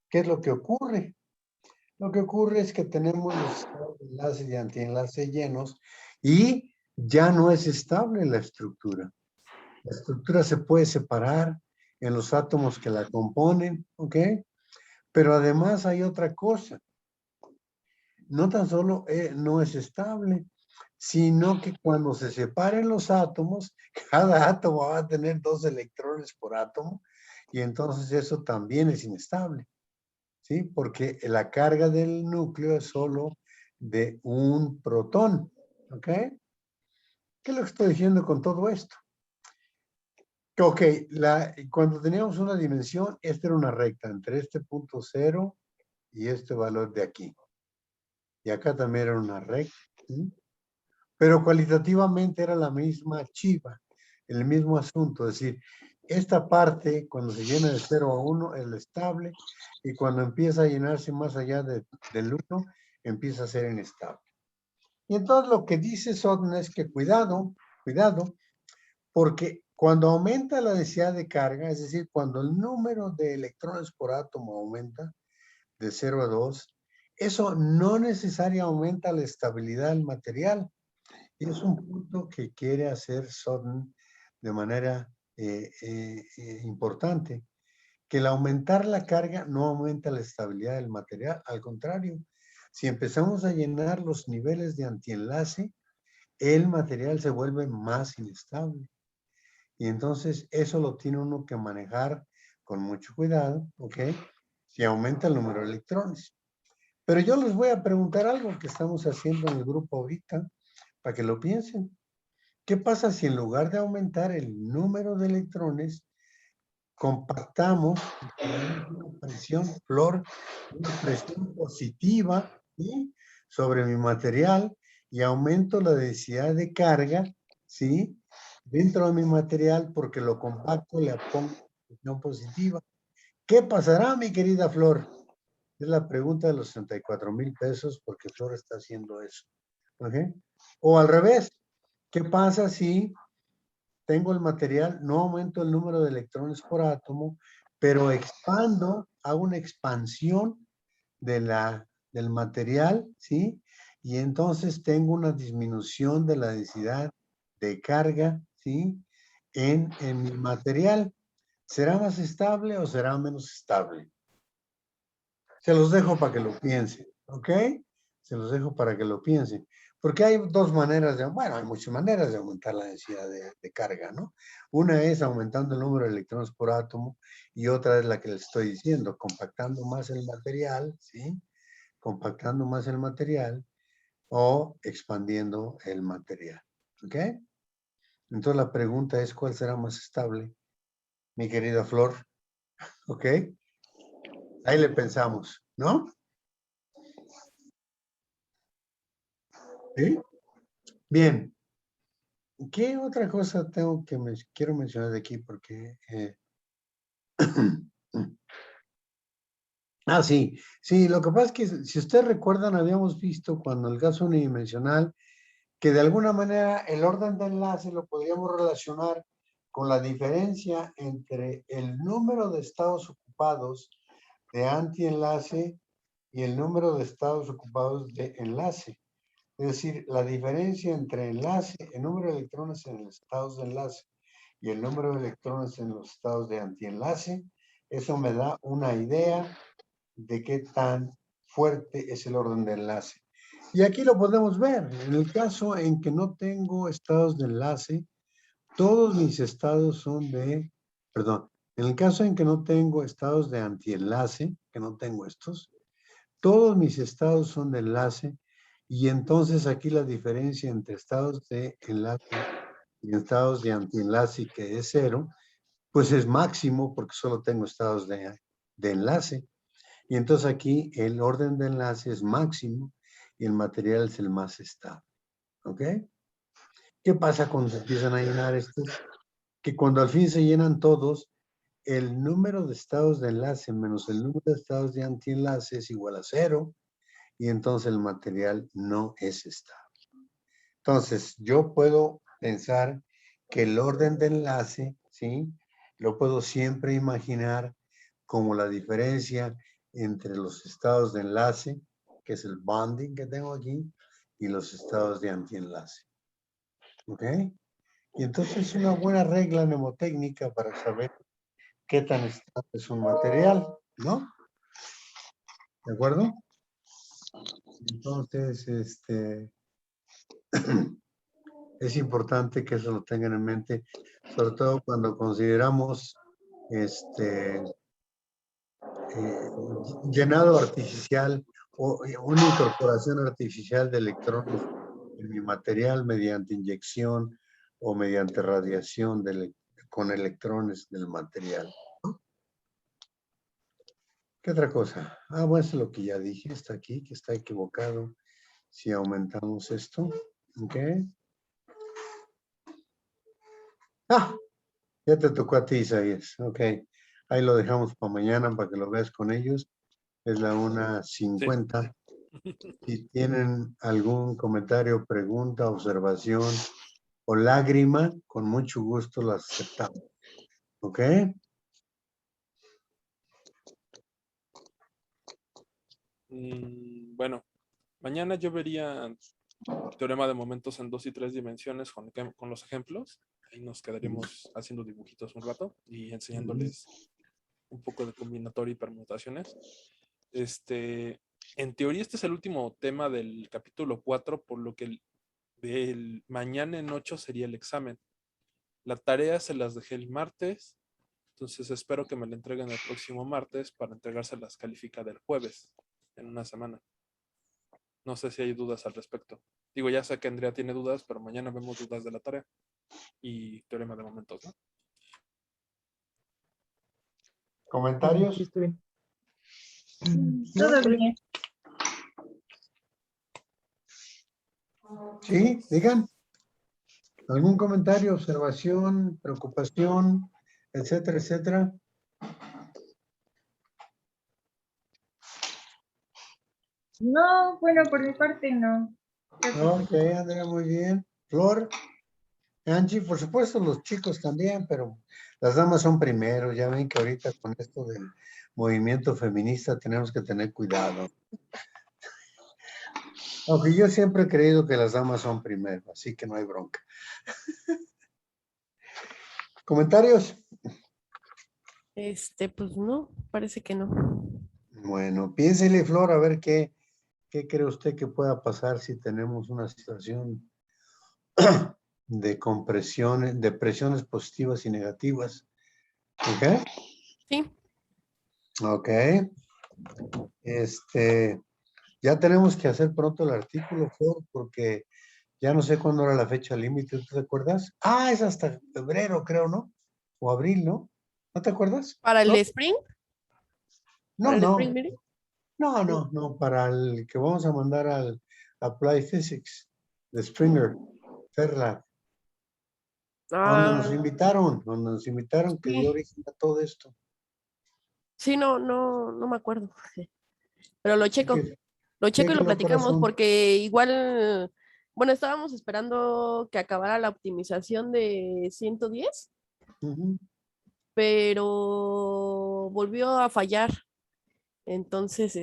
¿qué es lo que ocurre? Lo que ocurre es que tenemos los estados de enlace y antienlace llenos y ya no es estable la estructura. La estructura se puede separar en los átomos que la componen, ¿ok? Pero además hay otra cosa. No tan solo no es estable, sino que cuando se separen los átomos, cada átomo va a tener 2 electrones por átomo y entonces eso también es inestable. ¿Sí? Porque la carga del núcleo es solo de un protón, ¿ok? ¿Qué es lo que estoy diciendo con todo esto? Ok, cuando teníamos una dimensión, esta era una recta entre este punto 0 y este valor de aquí. Y acá también era una recta, ¿sí? Pero cualitativamente era la misma chiva, el mismo asunto, es decir, esta parte cuando se llena de 0 a 1 es la estable y cuando empieza a llenarse más allá del 1 empieza a ser inestable. Y entonces lo que dice Sodden es que cuidado, porque cuando aumenta la densidad de carga, es decir, cuando el número de electrones por átomo aumenta de 0 a 2, eso no necesariamente aumenta la estabilidad del material. Y es un punto que quiere hacer Sodden de manera importante, que el aumentar la carga no aumenta la estabilidad del material, al contrario, si empezamos a llenar los niveles de antienlace, el material se vuelve más inestable. Y entonces eso lo tiene uno que manejar con mucho cuidado, ¿ok? Si aumenta el número de electrones. Pero yo les voy a preguntar algo que estamos haciendo en el grupo ahorita, para que lo piensen. ¿Qué pasa si en lugar de aumentar el número de electrones, compactamos una presión, Flor, una presión positiva, ¿sí?, sobre mi material y aumento la densidad de carga, ¿sí?, dentro de mi material porque lo compacto, le pongo presión positiva? ¿Qué pasará, mi querida Flor? Es la pregunta de los 64,000 pesos porque Flor está haciendo eso. ¿Ok? O al revés, ¿qué pasa si tengo el material, no aumento el número de electrones por átomo, pero expando, hago una expansión del material, ¿sí? Y entonces tengo una disminución de la densidad de carga, ¿sí?, en mi material. ¿Será más estable o será menos estable? Se los dejo para que lo piensen, ¿ok? Se los dejo para que lo piensen. Porque hay dos maneras bueno, hay muchas maneras de aumentar la densidad de carga, ¿no? Una es aumentando el número de electrones por átomo y otra es la que les estoy diciendo, compactando más el material, ¿sí? Compactando más el material o expandiendo el material, ¿ok? Entonces la pregunta es, ¿cuál será más estable, mi querida Flor? ¿Ok? Ahí le pensamos, ¿no? ¿Sí? Bien. ¿Qué otra cosa tengo que quiero mencionar de aquí? Porque... sí, sí, lo que pasa es que si ustedes recuerdan, habíamos visto cuando el gas unidimensional, que de alguna manera el orden de enlace lo podríamos relacionar con la diferencia entre el número de estados ocupados de antienlace y el número de estados ocupados de enlace. Es decir, la diferencia entre enlace, el número de electrones en los estados de enlace y el número de electrones en los estados de antienlace, eso me da una idea de qué tan fuerte es el orden de enlace. Y aquí lo podemos ver. En el caso en que no tengo estados de enlace, todos mis estados son perdón, en el caso en que no tengo estados de antienlace, que no tengo estos, todos mis estados son de enlace y entonces aquí la diferencia entre estados de enlace y estados de antienlace, que es 0, pues es máximo porque solo tengo estados de enlace. Y entonces aquí el orden de enlace es máximo y el material es el más estable. ¿Ok? ¿Qué pasa cuando se empiezan a llenar estos? Que cuando al fin se llenan todos, el número de estados de enlace menos el número de estados de antienlace es igual a 0 y entonces el material no es estable. Entonces, yo puedo pensar que el orden de enlace, ¿sí?, lo puedo siempre imaginar como la diferencia entre los estados de enlace, que es el bonding que tengo aquí, y los estados de antienlace. ¿Ok? Y entonces es una buena regla mnemotécnica para saber qué tan estable es un material, ¿no? ¿De acuerdo? Entonces, es importante que eso lo tengan en mente, sobre todo cuando consideramos llenado artificial o una incorporación artificial de electrones en mi material mediante inyección o mediante radiación con electrones del material. ¿Qué otra cosa? Bueno, eso es lo que ya dije, está aquí, que está equivocado. Si aumentamos esto, ¿ok? Ya te tocó a ti, Isaías. Ok, ahí lo dejamos para mañana para que lo veas con ellos. Es la 1:50. Si tienen algún comentario, pregunta, observación o lágrima, con mucho gusto las aceptamos. ¿Ok? Bueno, mañana yo vería teorema de momentos en 2 y 3 dimensiones con los ejemplos. ahí nos quedaremos haciendo dibujitos un rato y enseñándoles un poco de combinatoria y permutaciones. En teoría este es el último tema del capítulo 4, por lo que el mañana en 8 sería el examen. La tarea se las dejé el martes, entonces espero que me la entreguen el próximo martes para entregárselas calificada el jueves, en una semana. No sé si hay dudas al respecto. Digo, ya sé que Andrea tiene dudas, pero mañana vemos dudas de la tarea y teorema de momentos, ¿no? ¿Comentarios? Sí, está bien. Todo está bien. bien. Sí, digan. ¿Algún comentario, observación, preocupación, etcétera, etcétera? No, bueno, por mi parte no. Ok, Andrea, muy bien. Flor, Angie, por supuesto, los chicos también, pero las damas son primero. Ya ven que ahorita con esto del movimiento feminista tenemos que tener cuidado. Aunque yo siempre he creído que las damas son primero, así que no hay bronca. ¿Comentarios? Pues no, parece que no. Bueno, piénsele, Flor, a ver qué cree usted que pueda pasar si tenemos una situación de compresiones, de presiones positivas y negativas. ¿Ok? Sí, Ok. Ya tenemos que hacer pronto el artículo, Flor, porque ya no sé cuándo era la fecha límite, ¿tú te acuerdas? Ah, es hasta febrero, creo, ¿no? O abril, ¿no? ¿No te acuerdas? para el No, Spring, no, para el no, Spring Meeting. no, para el que vamos a mandar al Apply Physics de Springer, Fairlab, Ah, donde nos invitaron que dio sí, origen a todo esto. sí, no me acuerdo. Pero Cheque- lo checo y lo Chéquelo, platicamos corazón. porque igual, bueno, estábamos esperando que acabara la optimización de 110, Ujú. pero volvió a fallar. Entonces,